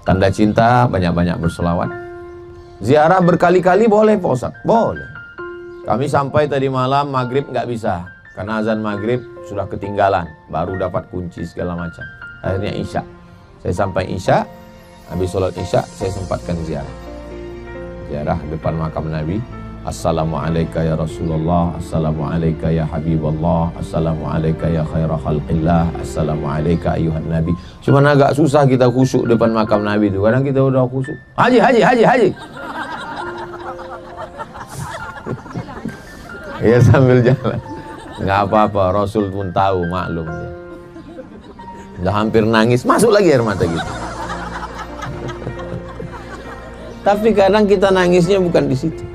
Tanda cinta, banyak-banyak berselawat. Ziarah berkali-kali boleh Pak Ustadz? Boleh. Kami sampai tadi malam, maghrib nggak bisa. Karena azan maghrib sudah ketinggalan. Baru dapat kunci segala macam. Akhirnya isya. Saya sampai isya, habis sholat isya, saya sempatkan ziarah. Ziarah depan makam Nabi. Assalamualaikum ya Rasulullah, Assalamualaikum ya Habibullah, Assalamualaikum ya khaira khalqillah, Assalamualaikum ayuhan Nabi. Cuma agak susah kita khusyuk depan makam Nabi itu. Kadang kita udah khusyuk, haji. Ya sambil jalan. Nggak apa-apa, Rasul pun tahu, maklum dia. Udah hampir nangis, masuk lagi air mata gitu. Tapi kadang kita nangisnya bukan di situ.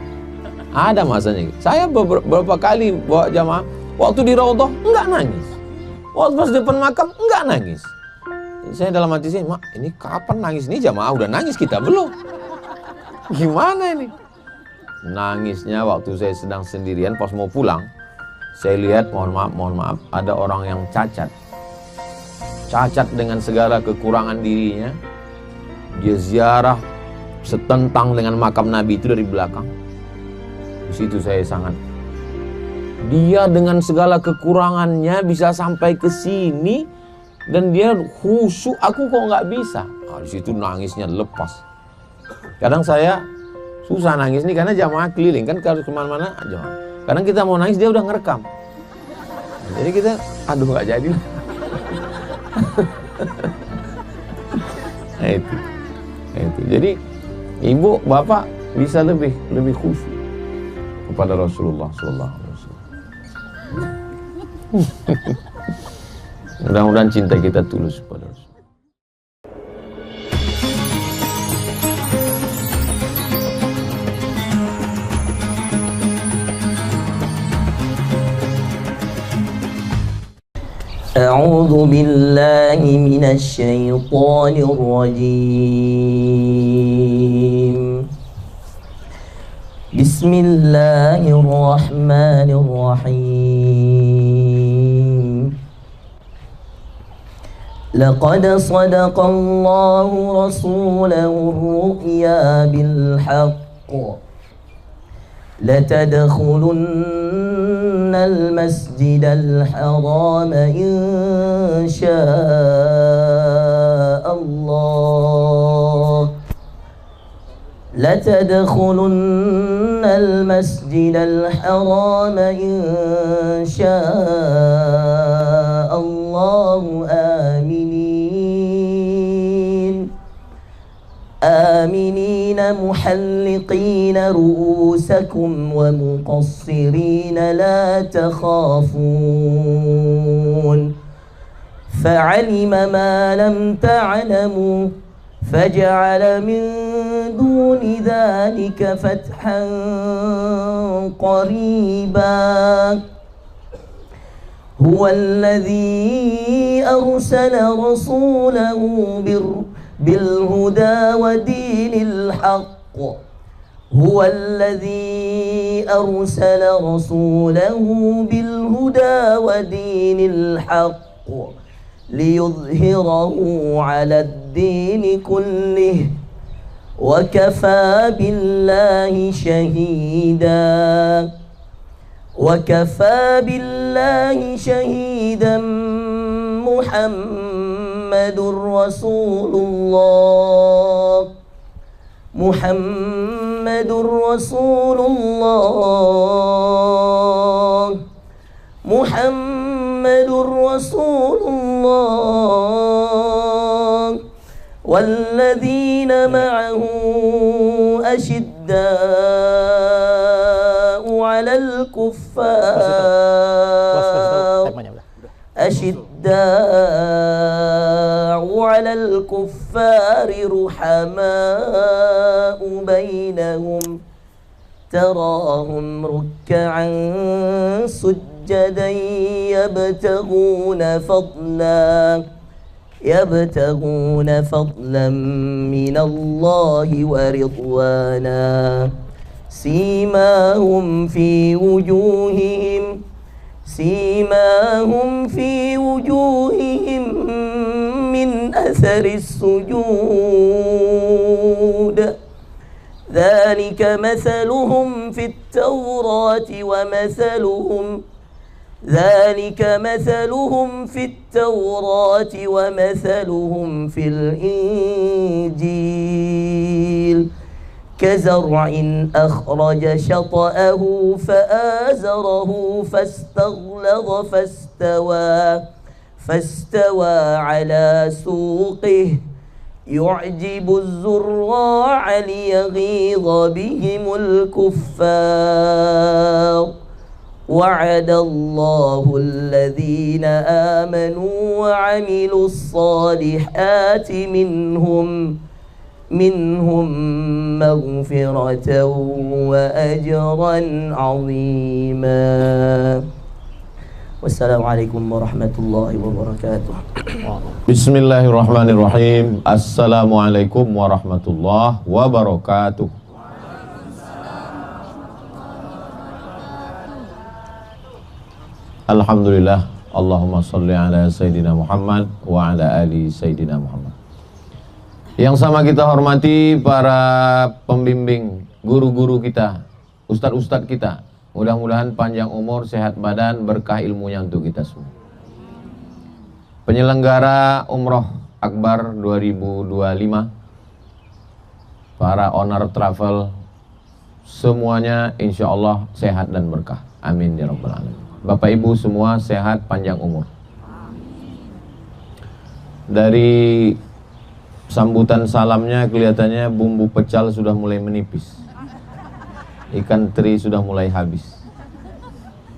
Ada masanya. Saya beberapa kali bawa jamaah, waktu di Raudhah enggak nangis. Waktu pas depan makam enggak nangis. Saya dalam hati saya, "Mak, ini kapan nangis? Ini jamaah udah nangis, kita belum." Gimana ini? Nangisnya waktu saya sedang sendirian pas mau pulang. Saya lihat, mohon maaf, ada orang yang cacat. Cacat dengan segala kekurangan dirinya. Dia ziarah setentang dengan makam Nabi itu dari belakang. Di situ saya sangat, dia dengan segala kekurangannya bisa sampai ke sini dan dia khusyuk, aku kok nggak bisa. Nah, di situ nangisnya lepas. Kadang saya susah nangis nih karena jamaah keliling kan, kalau kemana-mana jamaah. Kadang kita mau nangis dia udah ngerekam. Jadi kita, aduh nggak jadi. Nah, itu. Jadi ibu bapak bisa lebih khusyuk kepada Rasulullah Sallallahu Alaihi Wasallam. Mudah-mudahan cinta kita tulus kepada Rasul. A'udzu billahi minasy syaithanir rajim. Bismillahirrahmanirrahim. Laqad sadaqallahu rasulahu ar-ru'ya bil haqq. Latadkhulunna al-masjid al-haram insya'Allah. لتدخلن المسجد الحرام إن شاء الله آمنين محلقين رؤوسكم ومقصرين لا تخافون فعلم ما لم تعلموا فجعل من دون ذلك فتحا قريبا هو الذي أرسل رسوله بالهدى ودين الحق هو الذي أرسل رسوله بالهدى ودين الحق ليظهره على الدين كله وكفى بالله شهيدا وكفى بالله شهيدا محمد رسول الله محمد رسول الله محمد رسول الله والذين معه أشداء على الكفار رحماء بينهم تراهم ركعا سجدا يبتغون فضلا من الله ورضوانا سيماهم في وجوههم من أثر السجود ذلك مثلهم في التوراة ومثلهم في الإنجيل كزرع أخرج شطأه فآزره فاستغلظ فاستوى على سوقه يعجب الزراع ليغيظ بهم الكفار وعد الله الذين آمنوا وعملوا الصالحات منهم مغفرة وأجرا عظيما. Wassalamualaikum warahmatullahi wabarakatuh. Bismillahirrahmanirrahim. Assalamualaikum warahmatullahi wabarakatuh. Alhamdulillah. Allahumma salli ala Sayyidina Muhammad wa ala ali Sayyidina Muhammad. Yang sama kita hormati para pembimbing, guru-guru kita, ustadz-ustadz kita. Mudah-mudahan panjang umur, sehat badan, berkah ilmunya untuk kita semua. Penyelenggara Umroh Akbar 2025, para owner travel, semuanya insya Allah sehat dan berkah. Amin ya rabbal alamin. Bapak Ibu semua sehat, panjang umur. Dari sambutan salamnya kelihatannya bumbu pecal sudah mulai menipis. Ikan teri sudah mulai habis.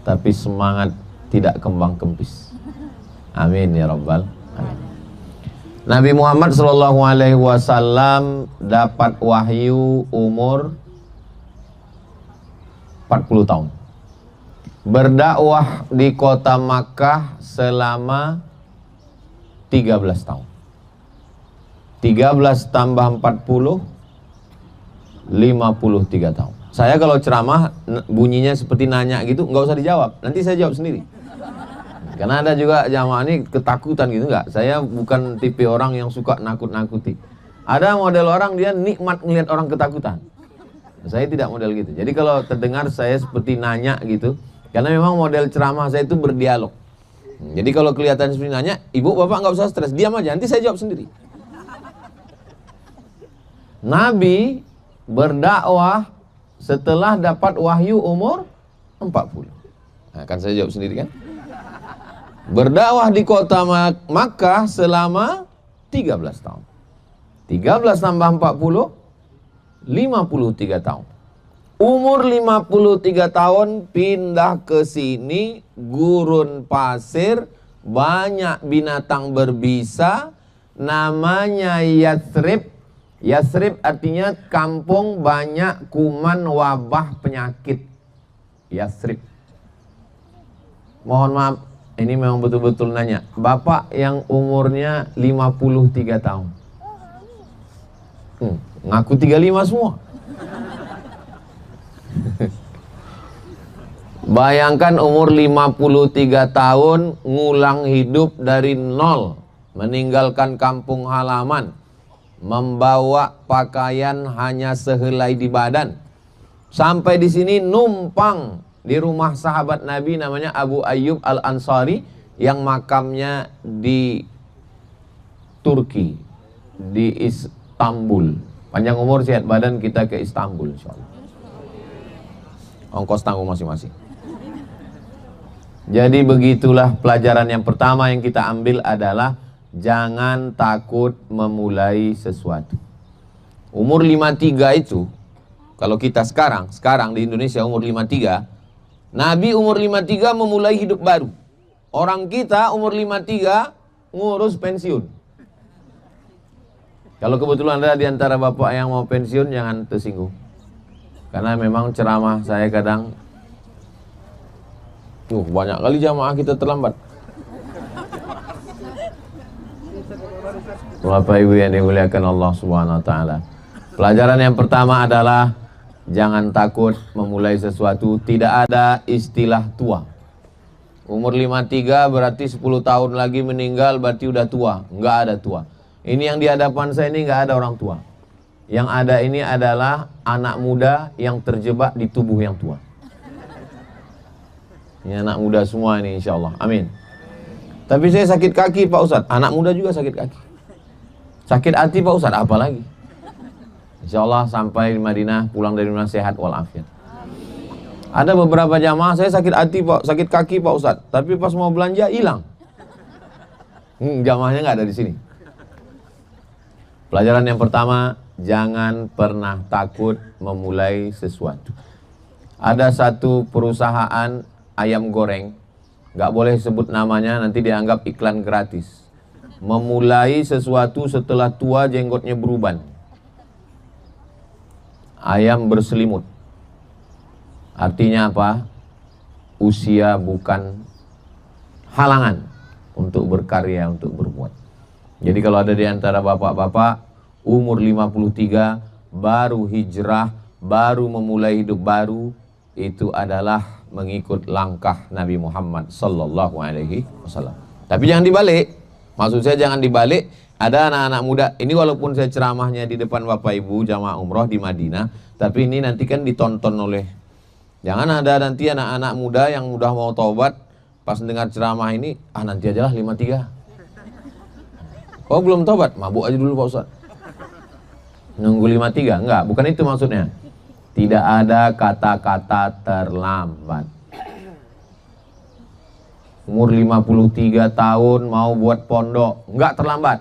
Tapi semangat tidak kembang kempis. Amin ya rabbal alamin. Nabi Muhammad SAW dapat wahyu umur 40 tahun. Berdakwah di kota Makkah selama 13 tahun. 13 tambah 40, 53 tahun. Saya kalau ceramah bunyinya seperti nanya gitu, nggak usah dijawab, nanti saya jawab sendiri. Karena ada juga jamaah ini ketakutan gitu, nggak. Saya bukan tipe orang yang suka nakut-nakuti. Ada model orang dia nikmat ngelihat orang ketakutan. Saya tidak model gitu. Jadi kalau terdengar saya seperti nanya gitu, karena memang model ceramah saya itu berdialog. Jadi kalau kelihatan seperti nanya, ibu bapak nggak usah stres, diam aja, nanti saya jawab sendiri. Nabi berdakwah setelah dapat wahyu umur 40. Nah, kan saya jawab sendiri kan? Berdakwah di kota Makkah selama 13 tahun. 13 tambah 40, 53 tahun. Umur 53 tahun pindah ke sini, gurun pasir, banyak binatang berbisa, namanya Yathrib. Yathrib artinya kampung banyak kuman wabah penyakit. Yathrib. Mohon maaf, ini memang betul-betul nanya. Bapak yang umurnya 53 tahun. Ngaku 35 semua. Bayangkan umur 53 tahun ngulang hidup dari nol, meninggalkan kampung halaman, membawa pakaian hanya sehelai di badan. Sampai di sini numpang di rumah sahabat Nabi namanya Abu Ayyub Al-Ansari yang makamnya di Turki, di Istanbul. Panjang umur sehat badan kita ke Istanbul insyaallah. Ongkos tanggung masing-masing. Jadi begitulah pelajaran yang pertama yang kita ambil adalah jangan takut memulai sesuatu. Umur 53 itu, kalau kita sekarang di Indonesia umur 53, Nabi umur 53 memulai hidup baru. Orang kita umur 53 ngurus pensiun. Kalau kebetulan ada di antara bapak yang mau pensiun, jangan tersinggung. Karena memang ceramah saya kadang banyak kali jamaah kita terlambat. Bapak Ibu yang dimuliakan Allah Subhanahu wa taala. Pelajaran yang pertama adalah jangan takut memulai sesuatu. Tidak ada istilah tua. Umur 53 berarti 10 tahun lagi meninggal berarti udah tua. Enggak ada tua. Ini yang di hadapan saya ini nggak ada orang tua. Yang ada ini adalah anak muda yang terjebak di tubuh yang tua. Ini anak muda semua ini, insya Allah. Amin. Tapi saya sakit kaki Pak Ustadz. Anak muda juga sakit kaki. Sakit hati Pak Ustadz, apa lagi? Insya Allah sampai di Madinah, pulang dari Madinah sehat walafiat. Ada beberapa jamaah saya sakit hati Pak, sakit kaki Pak Ustadz. Tapi pas mau belanja hilang. Jamaahnya nggak ada di sini. Pelajaran yang pertama, jangan pernah takut memulai sesuatu. Ada satu perusahaan ayam goreng, nggak boleh sebut namanya, nanti dianggap iklan gratis. Memulai sesuatu setelah tua jenggotnya beruban. Ayam berselimut. Artinya apa? Usia bukan halangan untuk berkarya, untuk berbuat. Jadi kalau ada di antara bapak-bapak umur 53 baru hijrah, baru memulai hidup baru, itu adalah mengikut langkah Nabi Muhammad sallallahu alaihi wasallam. Tapi jangan dibalik. Maksud saya jangan dibalik. Ada anak-anak muda, ini walaupun saya ceramahnya di depan Bapak Ibu jamaah umroh di Madinah, tapi ini nanti kan ditonton oleh, jangan ada nanti anak-anak muda yang udah mau taubat, pas dengar ceramah ini, nanti aja lah 53. Kau belum taubat? Mabuk aja dulu Pak Ustaz. Nunggu 53? Enggak, bukan itu maksudnya. Tidak ada kata-kata terlambat. Umur 53 tahun mau buat pondok, enggak terlambat.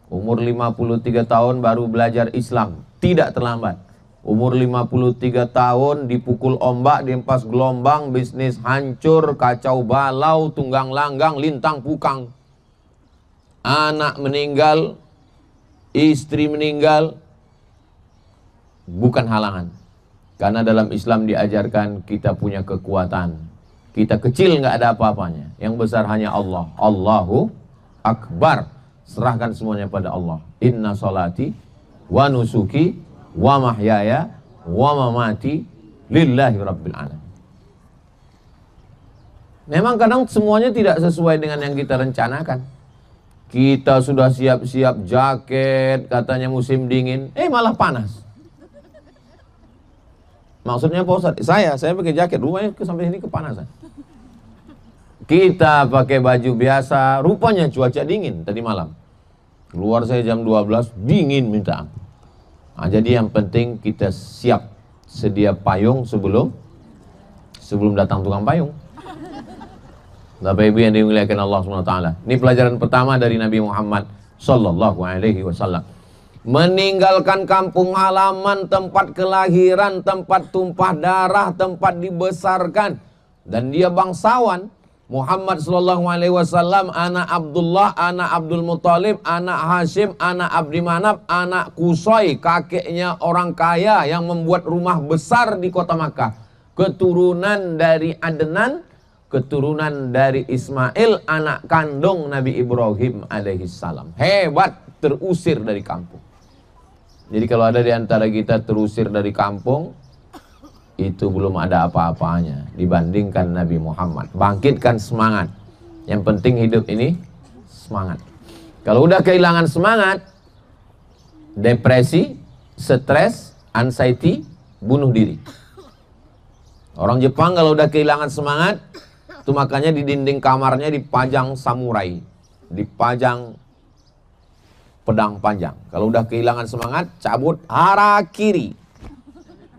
Umur 53 tahun baru belajar Islam, tidak terlambat. Umur 53 tahun dipukul ombak, dihempas gelombang, bisnis hancur, kacau balau, tunggang langgang, lintang pukang. Anak meninggal, istri meninggal, bukan halangan. Karena dalam Islam diajarkan kita punya kekuatan. Kita kecil nggak ada apa-apanya. Yang besar hanya Allah. Allahu Akbar. Serahkan semuanya pada Allah. Inna salati wa nusuki wa mahyaya wa mamati lillahi rabbil alamin. Memang kadang semuanya tidak sesuai dengan yang kita rencanakan. Kita sudah siap-siap jaket, katanya musim dingin, malah panas. Maksudnya Pak Ustadz, saya pakai jaket, rumahnya sampai sini kepanasan. Kita pakai baju biasa, rupanya cuaca dingin tadi malam. Keluar saya jam 12, dingin minta ampun. Jadi yang penting kita siap sedia payung sebelum datang tukang payung. Bapak Ibu yang dimuliakan Allah SWT. Ini pelajaran pertama dari Nabi Muhammad sallallahu alaihi wasallam. Meninggalkan kampung halaman, tempat kelahiran, tempat tumpah darah, tempat dibesarkan, dan dia bangsawan. Muhammad sallallahu alaihi wasallam anak Abdullah, anak Abdul Muthalib, anak Hashim, anak Abdi Manaf, anak Qusay, kakeknya orang kaya yang membuat rumah besar di kota Makkah. Keturunan dari Adnan, keturunan dari Ismail, anak kandung Nabi Ibrahim alaihissalam. Hebat, terusir dari kampung. Jadi kalau ada di antara kita terusir dari kampung, itu belum ada apa-apanya dibandingkan Nabi Muhammad. Bangkitkan semangat. Yang penting hidup ini semangat. Kalau udah kehilangan semangat, depresi, stres, anxiety, bunuh diri. Orang Jepang kalau udah kehilangan semangat, itu makanya di dinding kamarnya dipajang samurai, dipajang pedang panjang. Kalau udah kehilangan semangat, cabut harakiri,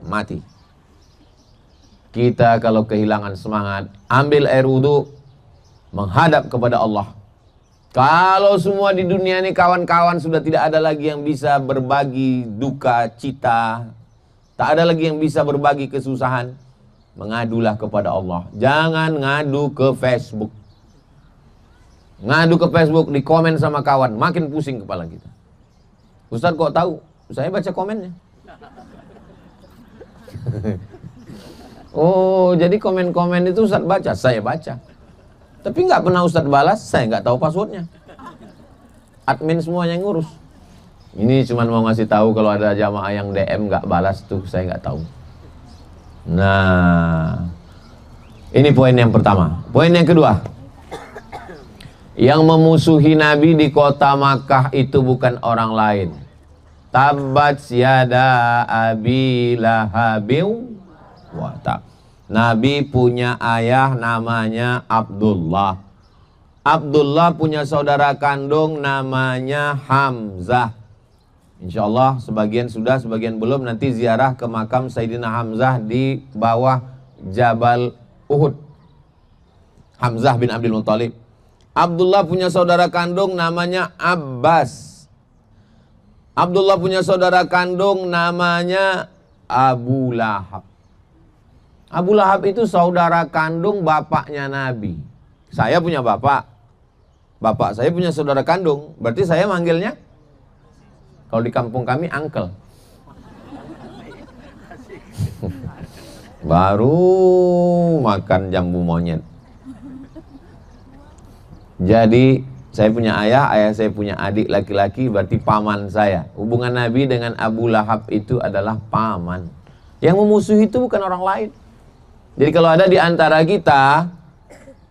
mati. Kita kalau kehilangan semangat, ambil air wudhu, menghadap kepada Allah. Kalau semua di dunia ini kawan-kawan sudah tidak ada lagi yang bisa berbagi duka cita, tak ada lagi yang bisa berbagi kesusahan, mengadulah kepada Allah. Jangan ngadu ke Facebook. Ngadu ke Facebook, di komen sama kawan, makin pusing kepala kita. Ustaz kok tahu? Saya baca komennya. Oh, jadi komen-komen itu Ustaz baca? Saya baca. Tapi nggak pernah Ustaz balas, saya nggak tahu passwordnya. Admin semuanya yang ngurus. Ini cuma mau ngasih tahu kalau ada jamaah yang DM nggak balas tuh, saya nggak tahu. Nah, ini poin yang pertama. Poin yang kedua, Yang memusuhi Nabi di kota Makkah itu bukan orang lain. Tabbat yada abi lahabin wa tab. Nabi punya ayah namanya Abdullah. Abdullah punya saudara kandung namanya Hamzah. Insya Allah sebagian sudah, sebagian belum. Nanti ziarah ke makam Sayyidina Hamzah di bawah Jabal Uhud. Hamzah bin Abdul Muttalib. Abdullah punya saudara kandung namanya Abbas. Abdullah punya saudara kandung namanya Abu Lahab. Abu Lahab itu saudara kandung bapaknya Nabi. Saya punya bapak. Bapak saya punya saudara kandung. Berarti saya manggilnya, kalau di kampung kami, uncle. Baru makan jambu monyet. Jadi saya punya ayah saya punya adik laki-laki, berarti paman saya. Hubungan Nabi dengan Abu Lahab itu adalah paman. Yang memusuhi itu bukan orang lain. Jadi kalau ada di antara kita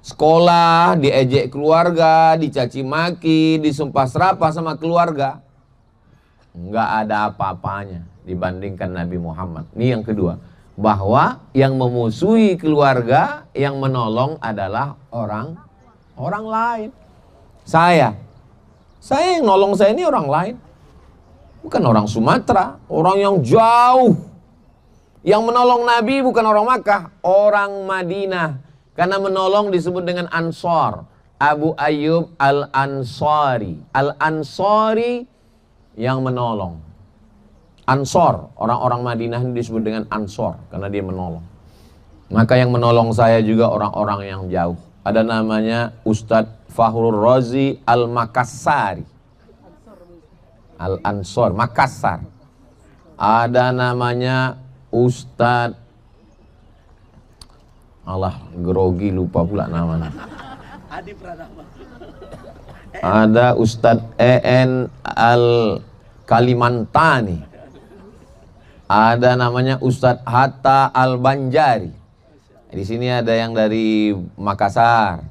sekolah, diejek keluarga, dicaci maki, disumpah serapah sama keluarga, nggak ada apa-apanya dibandingkan Nabi Muhammad. Ini yang kedua, bahwa yang memusuhi keluarga, yang menolong adalah orang lain. Saya yang nolong saya ini orang lain, bukan orang Sumatera, orang yang jauh. Yang menolong Nabi bukan orang Makkah, orang Madinah. Karena menolong disebut dengan Ansor. Abu Ayyub Al-Ansari. Al-Ansari yang menolong. Ansor, orang-orang Madinah ini disebut dengan Ansor karena dia menolong. Maka yang menolong saya juga orang-orang yang jauh. Ada namanya Ustadz Fahrul Razi Al-Makassari. Al-Ansor, Makassar. Ada namanya Ustadz, Allah grogi lupa pula namanya. Ada Ustadz EN Al-Kalimantani. Ada namanya Ustadz Hatta Al-Banjari. Di sini ada yang dari Makassar,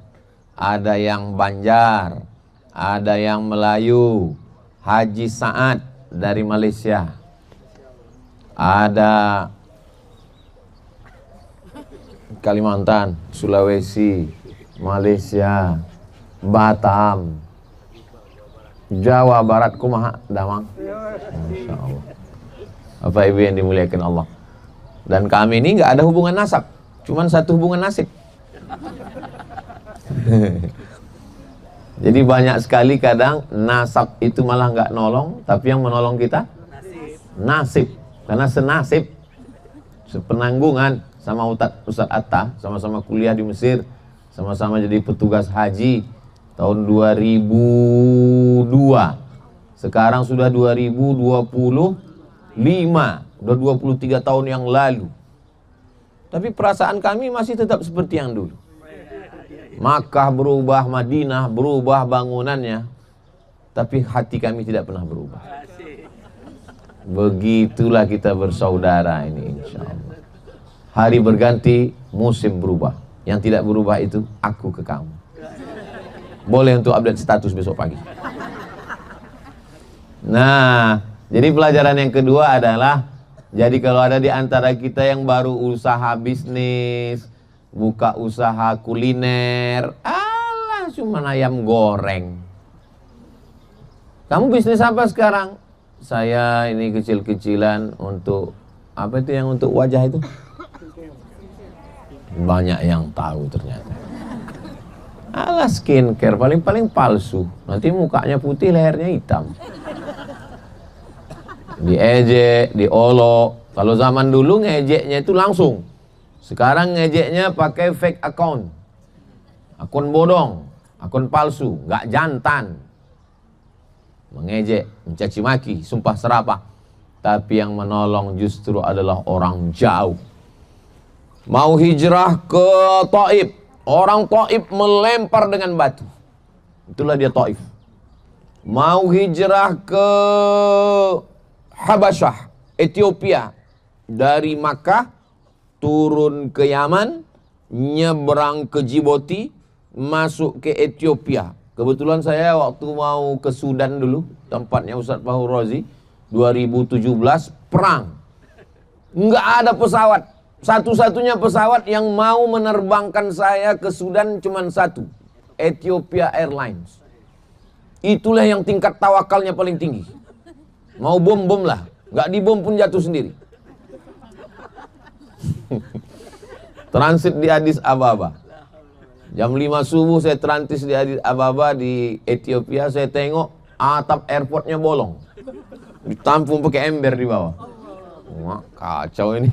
ada yang Banjar, ada yang Melayu. Haji Saad dari Malaysia. Ada Kalimantan, Sulawesi, Malaysia, Batam, Jawa Barat, kumaha damang. Masya Allah. Bapak Ibu yang dimuliakan Allah. Dan kami ini nggak ada hubungan nasab, cuman satu hubungan nasib. Jadi banyak sekali kadang nasab itu malah nggak nolong, tapi yang menolong kita nasib. Karena senasib, sepenanggungan sama Ustadz Atta, sama-sama kuliah di Mesir, sama-sama jadi petugas haji tahun 2002. Sekarang sudah 2025, udah 23 tahun yang lalu. Tapi perasaan kami masih tetap seperti yang dulu. Makkah berubah, Madinah berubah bangunannya, tapi hati kami tidak pernah berubah. Begitulah kita bersaudara ini, insya Allah. Hari berganti, musim berubah. Yang tidak berubah itu aku ke kamu. Boleh untuk update status besok pagi. Nah, jadi pelajaran yang kedua adalah, jadi kalau ada di antara kita yang baru usaha bisnis, buka usaha kuliner, alah cuma ayam goreng. Kamu bisnis apa sekarang? Saya ini kecil-kecilan untuk apa itu yang untuk wajah itu? Banyak yang tahu ternyata. Alah skincare paling-paling palsu. Nanti mukanya putih, lehernya hitam. Diejek, diolok. Kalau zaman dulu ngejeknya itu langsung. Sekarang ngejeknya pakai fake account. Akun bodong, akun palsu, nggak jantan. Mengejek, mencaci maki, sumpah serapah. Tapi yang menolong justru adalah orang jauh. Mau hijrah ke Taif, orang Taif melempar dengan batu. Itulah dia Taif. Mau hijrah ke Habasyah, Ethiopia, dari Makkah turun ke Yaman, nyebrang ke Djibouti, masuk ke Ethiopia. Kebetulan saya waktu mau ke Sudan dulu, tempatnya Ustadz Fahur Razi, 2017 perang. Nggak ada pesawat. Satu-satunya pesawat yang mau menerbangkan saya ke Sudan cuma satu, Ethiopia Airlines. Itulah yang tingkat tawakalnya paling tinggi. Mau bom-bom lah, nggak dibom pun jatuh sendiri. Transit di Addis Ababa. Jam 5 subuh saya transit di Addis Ababa di Ethiopia. Saya tengok atap airportnya bolong, ditampung pakai ember di bawah. Wah, kacau ini.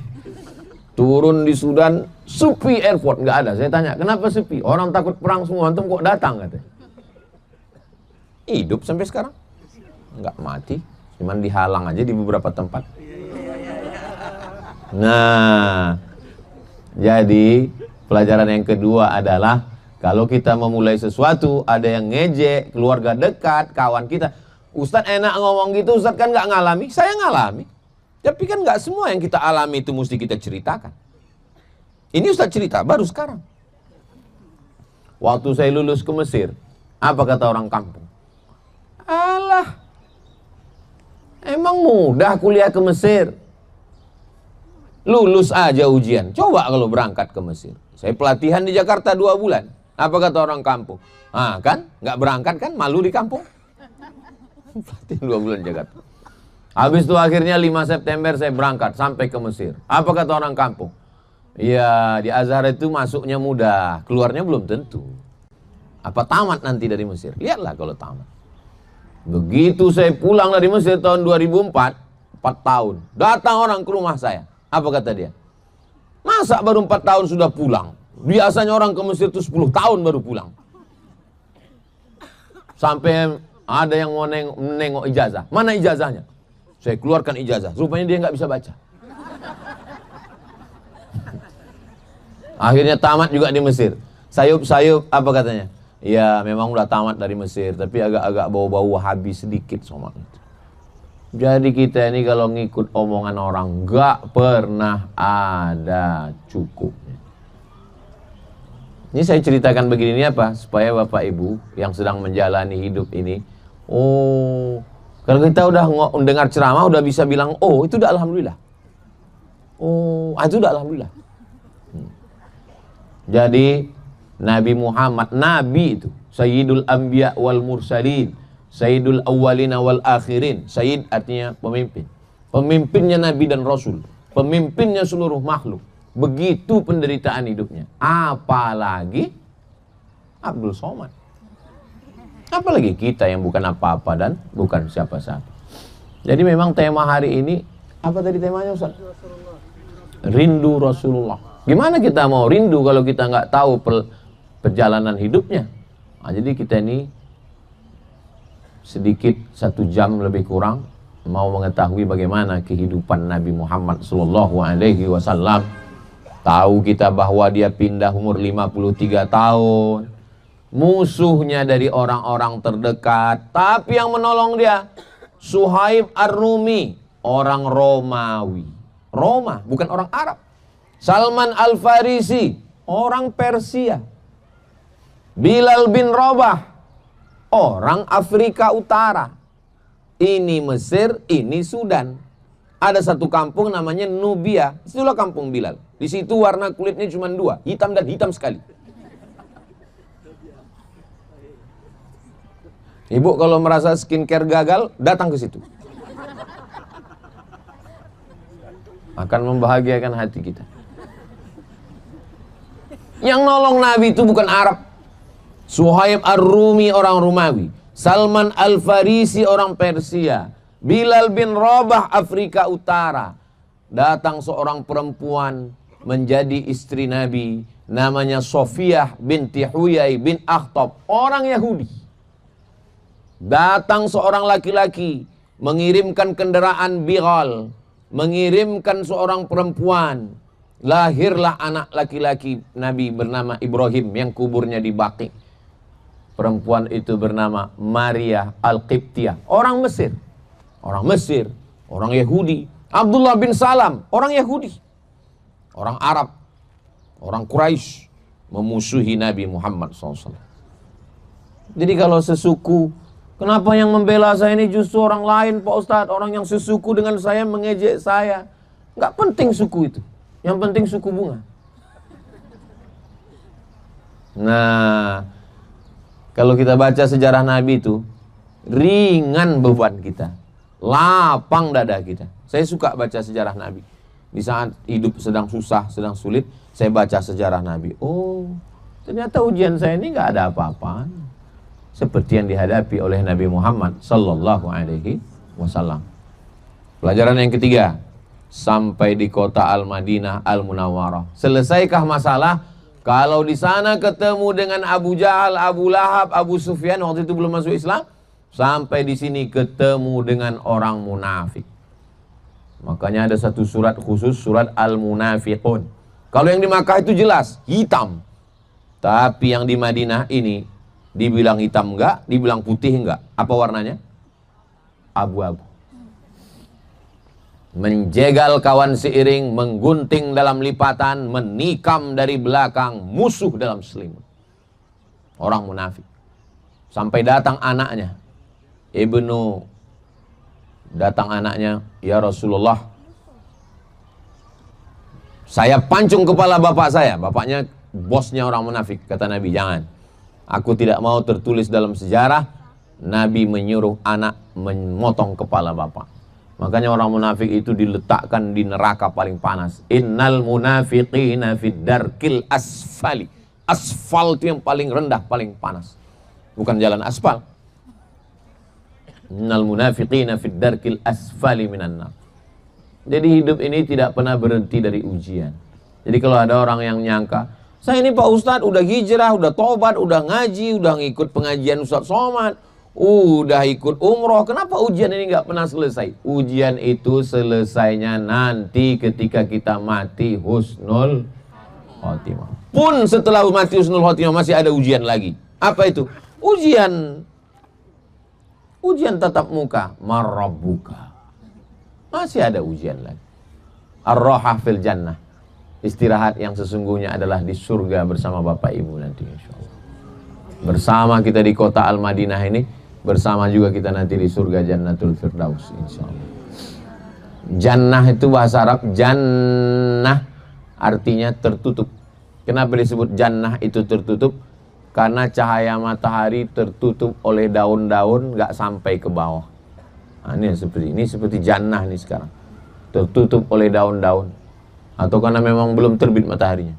Turun di Sudan, sepi airport, nggak ada. Saya tanya, kenapa sepi? Orang takut perang semua, antum kok datang katanya. Hidup sampai sekarang, nggak mati, cuman dihalang aja di beberapa tempat. Nah, jadi pelajaran yang kedua adalah kalau kita memulai sesuatu, ada yang ngejek, keluarga dekat, kawan kita. Ustadz enak ngomong gitu, Ustadz kan nggak ngalami. Saya ngalami. Tapi kan nggak semua yang kita alami itu mesti kita ceritakan. Ini Ustadz cerita baru sekarang. Waktu saya lulus ke Mesir, apa kata orang kampung? Alah, emang mudah kuliah ke Mesir? Lulus aja ujian. Coba kalau berangkat ke Mesir. Saya pelatihan di Jakarta 2 bulan. Apa kata orang kampung? Ah kan, nggak berangkat kan, malu di kampung. Pelatihan 2 bulan di Jakarta. Habis itu akhirnya 5 September saya berangkat sampai ke Mesir. Apa kata orang kampung? Ya di Azhar itu masuknya mudah, keluarnya belum tentu. Apa tamat nanti dari Mesir? Lihatlah kalau tamat. Begitu saya pulang dari Mesir tahun 2004, 4 tahun. Datang orang ke rumah saya. Apa kata dia? Masa baru 4 tahun sudah pulang? Biasanya orang ke Mesir itu 10 tahun baru pulang. Sampai ada yang mau nengok ijazah. Mana ijazahnya? Saya keluarkan ijazah. Rupanya dia nggak bisa baca. Akhirnya tamat juga di Mesir. Sayup-sayup apa katanya? Ya memang udah tamat dari Mesir, tapi agak-agak bau-bau Wahabi sedikit sama itu. Jadi kita ini kalau ngikut omongan orang nggak pernah ada cukupnya. Ini saya ceritakan begini ini apa? Supaya Bapak Ibu yang sedang menjalani hidup ini, oh, kalau kita udah dengar ceramah udah bisa bilang, oh itu udah alhamdulillah. Oh, itu udah alhamdulillah. Jadi Nabi Muhammad, Nabi itu Sayyidul Anbiya wal Mursalin, Sayyidul Awwalina wal Akhirin. Sayyid artinya pemimpin. Pemimpinnya Nabi dan Rasul, pemimpinnya seluruh makhluk. Begitu penderitaan hidupnya. Apalagi Abdul Somad. Apalagi kita yang bukan apa-apa dan bukan siapa-siapa. Jadi memang tema hari ini, apa tadi temanya Ustaz? Rindu Rasulullah. Gimana kita mau rindu kalau kita nggak tahu perjalanan hidupnya? Nah, jadi kita ini sedikit 1 jam lebih kurang mau mengetahui bagaimana kehidupan Nabi Muhammad SAW. Tahu kita bahwa dia pindah umur 53 tahun. Musuhnya dari orang-orang terdekat, tapi yang menolong dia Suhaib Ar-Rumi, orang Romawi. Roma, bukan orang Arab. Salman Al-Farisi, orang Persia. Bilal bin Rabah, orang Afrika Utara. Ini Mesir, ini Sudan. Ada satu kampung namanya Nubia. Itulah kampung Bilal. Di situ warna kulitnya cuma 2, hitam dan hitam sekali. Ibu kalau merasa skincare gagal, datang ke situ. Akan membahagiakan hati kita. Yang nolong Nabi itu bukan Arab. Suhaib Ar-Rumi orang Romawi, Salman Al-Farisi orang Persia, Bilal bin Rabah Afrika Utara. Datang seorang perempuan menjadi istri Nabi, namanya Sofiyah binti Huyai bin Akhtab, orang Yahudi. Datang seorang laki-laki mengirimkan kendaraan Bighal, mengirimkan seorang perempuan. Lahirlah anak laki-laki Nabi bernama Ibrahim yang kuburnya di Baqi. Perempuan itu bernama Maria Al-Qibtiyah, orang Mesir. Orang Mesir, orang Yahudi. Abdullah bin Salam, orang Yahudi. Orang Arab, orang Quraisy memusuhi Nabi Muhammad SAW. Jadi kalau sesuku, kenapa yang membela saya ini justru orang lain Pak Ustadz? Orang yang sesuku dengan saya mengejek saya. Nggak penting suku itu. Yang penting suku bunga. Nah, kalau kita baca sejarah Nabi itu, ringan beban kita. Lapang dada kita. Saya suka baca sejarah Nabi. Di saat hidup sedang susah, sedang sulit, saya baca sejarah Nabi. Oh, ternyata ujian saya ini nggak ada apa-apa. Seperti yang dihadapi oleh Nabi Muhammad Sallallahu Alaihi Wasallam. Pelajaran yang ketiga, sampai di kota Al-Madinah Al-Munawwarah. Selesaikah masalah? Kalau di sana ketemu dengan Abu Jahal, Abu Lahab, Abu Sufyan, waktu itu belum masuk Islam. Sampai di sini ketemu dengan orang munafik. Makanya ada satu surat khusus, surat Al-Munafiqun. Kalau yang di Makkah itu jelas, hitam. Tapi yang di Madinah ini, dibilang hitam enggak, dibilang putih enggak. Apa warnanya? Abu-abu. Menjegal kawan seiring, menggunting dalam lipatan, menikam dari belakang, musuh dalam selimut. Orang munafik. Sampai datang anaknya. Datang anaknya, ya Rasulullah, saya pancung kepala bapak saya. Bapaknya bosnya orang munafik. Kata Nabi, jangan. Aku tidak mau tertulis dalam sejarah Nabi menyuruh anak memotong kepala bapak. Makanya orang munafik itu diletakkan di neraka paling panas. Innal munafiqina fid darkil asfali. Asfal itu yang paling rendah, paling panas. Bukan jalan aspal. Innal munafiqina fid darkil asfali minan nar. Jadi hidup ini tidak pernah berhenti dari ujian. Jadi kalau ada orang yang nyangka, saya ini Pak Ustadz udah hijrah, udah tobat, udah ngaji, udah ngikut pengajian Ustadz Somad, udah ikut umroh, kenapa ujian ini nggak pernah selesai? Ujian itu selesainya nanti ketika kita mati husnul khotimah. Pun setelah mati husnul khotimah masih ada ujian lagi. Apa itu? Ujian tatap muka, marabbuka. Masih ada ujian lagi. Ar-rahah fil jannah. Istirahat yang sesungguhnya adalah di surga bersama Bapak Ibu nanti insyaallah. Bersama kita di kota Al-Madinah ini, bersama juga kita nanti di surga Jannatul Firdaus insyaallah. Jannah itu bahasa Arab, jannah artinya tertutup. Kenapa disebut jannah itu tertutup? Karena cahaya matahari tertutup oleh daun-daun, gak sampai ke bawah. Nah, ini seperti jannah nih sekarang. Tertutup oleh daun-daun. Atau karena memang belum terbit mataharinya.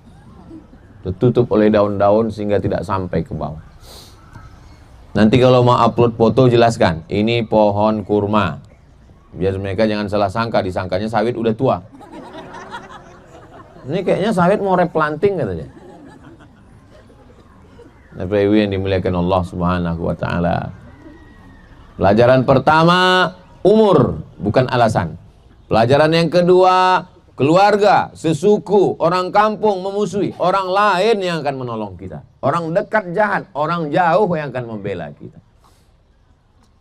Tertutup oleh daun-daun sehingga tidak sampai ke bawah. Nanti kalau mau upload foto jelaskan, ini pohon kurma. Biar mereka jangan salah sangka, disangkanya sawit udah tua. Ini kayaknya sawit mau replanting katanya. Bapak Ibu yang dimuliakan Allah Subhanahu wa taala. Pelajaran pertama, umur bukan alasan. Pelajaran yang kedua, keluarga, sesuku, orang kampung memusuhi, orang lain yang akan menolong kita. Orang dekat jahat, orang jauh yang akan membela kita.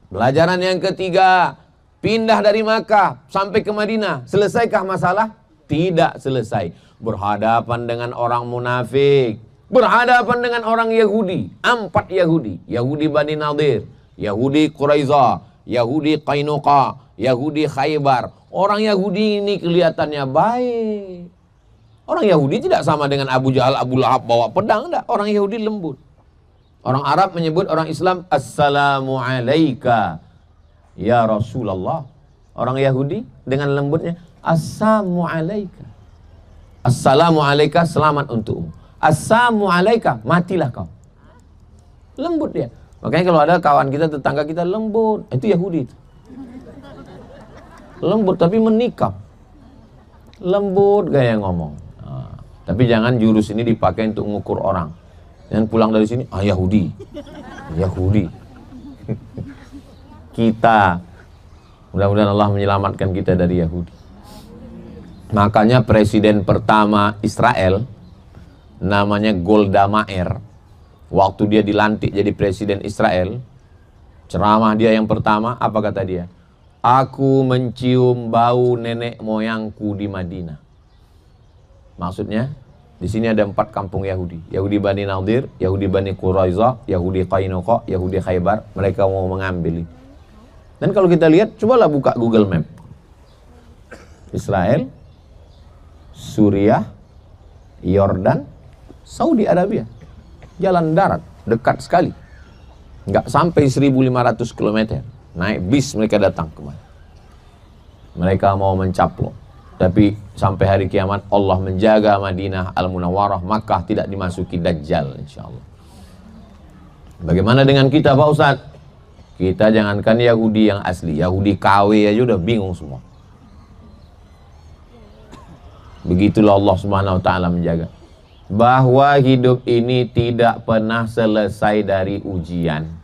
Pelajaran yang ketiga, pindah dari Makkah sampai ke Madinah. Selesaikah masalah? Tidak selesai. Berhadapan dengan orang munafik. Berhadapan dengan orang Yahudi. 4 Yahudi. Yahudi Bani Nadir, Yahudi Quraiza, Yahudi Qainuqa, Yahudi Khaybar. Orang Yahudi ini kelihatannya baik. Orang Yahudi tidak sama dengan Abu Jahal, Abu Lahab bawa pedang, enggak. Orang Yahudi lembut. Orang Arab menyebut orang Islam Assalamu alayka ya Rasulullah. Orang Yahudi dengan lembutnya Assalamu alayka. Assalamu alayka, selamat untukmu. Assalamu alayka, matilah kau. Lembut dia. Makanya kalau ada kawan kita, tetangga kita lembut, itu Yahudi itu. Lembut tapi menikam. Lembut gaya ngomong. Nah, tapi jangan jurus ini dipakai untuk mengukur orang. Jangan pulang dari sini, Yahudi. Yahudi. Kita, mudah-mudahan Allah menyelamatkan kita dari Yahudi. Makanya presiden pertama Israel, namanya Golda Meir, waktu dia dilantik jadi presiden Israel, ceramah dia yang pertama, apa kata dia? Aku mencium bau nenek moyangku di Madinah. Maksudnya, Di sini ada 4 kampung Yahudi. Yahudi Bani Nadir, Yahudi Bani Quraizah, Yahudi Qainuqa, Yahudi Khaybar. Mereka mau mengambil. Dan kalau kita lihat, cobalah buka Google Map. Israel, Suriah, Yordan, Saudi Arabia. Jalan darat, dekat sekali. Nggak sampai 1.500 km. Naik bis mereka datang kemari. Mereka mau mencaplok. Tapi sampai hari kiamat Allah menjaga Madinah Al-Munawwarah, Makkah tidak dimasuki Dajjal insyaallah. Bagaimana dengan kita Pak Ustaz? Kita jangankan Yahudi yang asli, Yahudi KW aja udah bingung semua. Begitulah Allah Subhanahu wa taala menjaga. Bahwa hidup ini tidak pernah selesai dari ujian.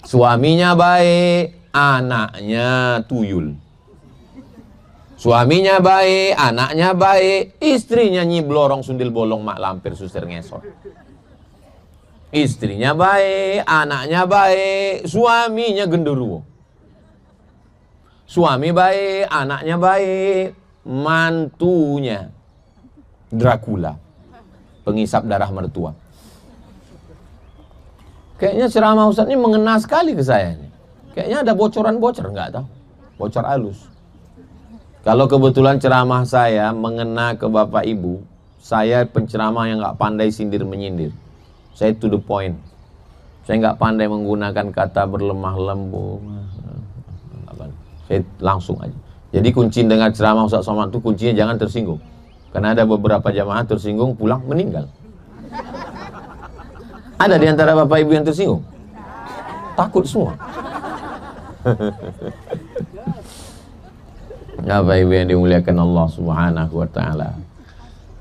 Suaminya baik, anaknya tuyul. Suaminya baik, anaknya baik, istrinya nyiblorong sundil bolong mak lampir susir ngesot. Istrinya baik, anaknya baik, suaminya genderuwo. Suami baik, anaknya baik, mantunya Dracula, pengisap darah mertua. Kayaknya ceramah Ustaz ini mengena sekali ke saya ini. Kayaknya ada bocoran-bocor, nggak tahu. Bocor halus. Kalau kebetulan ceramah saya mengena ke Bapak Ibu, saya penceramah yang nggak pandai sindir menyindir. Saya to the point. Saya nggak pandai menggunakan kata berlemah lembut. Saya langsung aja. Jadi kunci dengan ceramah Ustaz Somad itu kuncinya jangan tersinggung. Karena ada beberapa jamaah tersinggung pulang meninggal. Ada di antara Bapak Ibu yang tersinggung? Takut semua. Bapak Ibu yang dimuliakan Allah Subhanahu wa taala.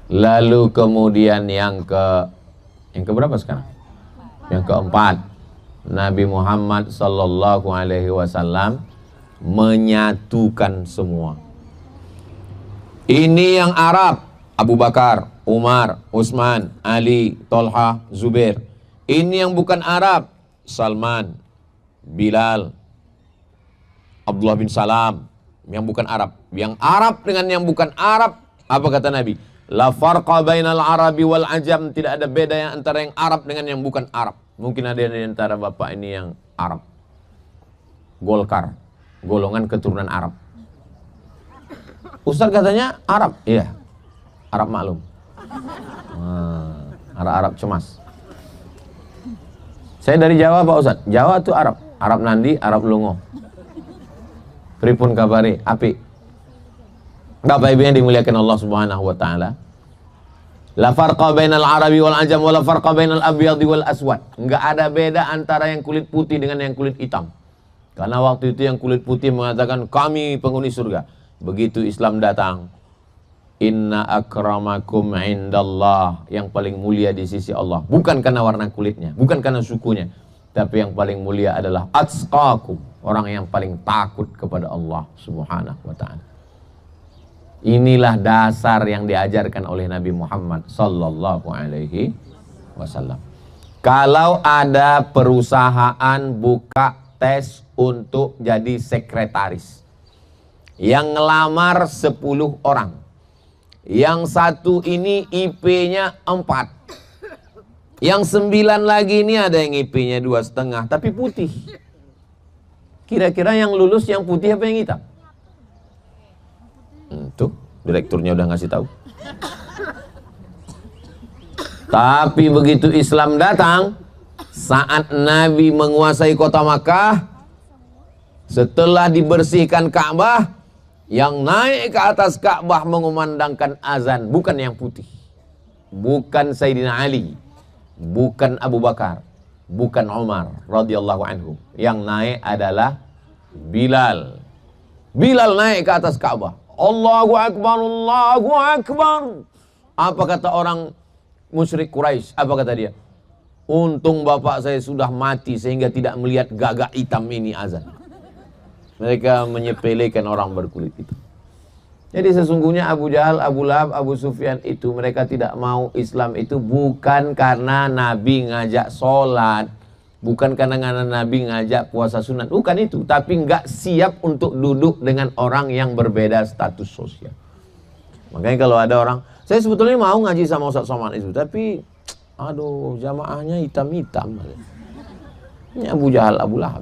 Lalu kemudian yang keberapa sekarang? Yang keempat, Nabi Muhammad sallallahu alaihi wasallam menyatukan semua. Ini yang Arab, Abu Bakar, Umar, Utsman, Ali, Tolha, Zubair. Ini yang bukan Arab, Salman, Bilal, Abdullah bin Salam. Yang bukan Arab. Yang Arab dengan yang bukan Arab, apa kata Nabi? La farqa bainal Arabi wal Ajam. Tidak ada beda yang antara yang Arab dengan yang bukan Arab. Mungkin ada di antara Bapak ini yang Arab. Golkar, golongan keturunan Arab. Ustaz katanya Arab. Iya, Arab maklum. Arab cemas. Saya dari Jawa Pak Ustaz. Jawa itu Arab. Arab Nandi, Arab Lungo. Pripun kabari, api. Bapak Ibu yang dimuliakan Allah Subhanahu wa taala. La farqa bainal Arabi wal Ajam wa la farqa bainal abyadi wal aswad. Enggak ada beda antara yang kulit putih dengan yang kulit hitam. Karena waktu itu yang kulit putih mengatakan kami penghuni surga. Begitu Islam datang, inna akramakum indallah, yang paling mulia di sisi Allah. Bukan karena warna kulitnya, bukan karena sukunya, tapi yang paling mulia adalah atqakum, orang yang paling takut kepada Allah Subhanahu wa ta'ala. Inilah dasar yang diajarkan oleh Nabi Muhammad sallallahu alaihi wasallam. Kalau ada perusahaan buka tes untuk jadi sekretaris, yang ngelamar 10 orang, yang satu ini IP-nya 4, yang 9 lagi ini ada yang IP-nya 2,5 tapi putih. Kira-kira yang lulus yang putih apa yang hitam? Tuh, direkturnya udah ngasih tahu. Tapi begitu Islam datang, saat Nabi menguasai kota Makkah, setelah dibersihkan Ka'bah, yang naik ke atas Ka'bah mengumandangkan azan bukan yang putih, bukan Sayyidina Ali, bukan Abu Bakar, bukan Umar radhiyallahu anhu. Yang naik adalah Bilal. Bilal naik ke atas Ka'bah. Allahu Akbar, Allahu Akbar. Apa kata orang musyrik Quraisy? Apa kata dia? Untung bapak saya sudah mati sehingga tidak melihat gagak hitam ini azan. Mereka menyepelekan orang berkulit itu. Jadi sesungguhnya Abu Jahal, Abu Lahab, Abu Sufyan itu mereka tidak mau Islam itu bukan karena Nabi ngajak sholat, bukan karena Nabi ngajak puasa sunat, bukan itu. Tapi nggak siap untuk duduk dengan orang yang berbeda status sosial. Makanya kalau ada orang, Saya sebetulnya mau ngaji sama Ustaz Somad itu, tapi aduh, jamaahnya hitam-hitam. Ini Abu Jahal, Abu Lahab.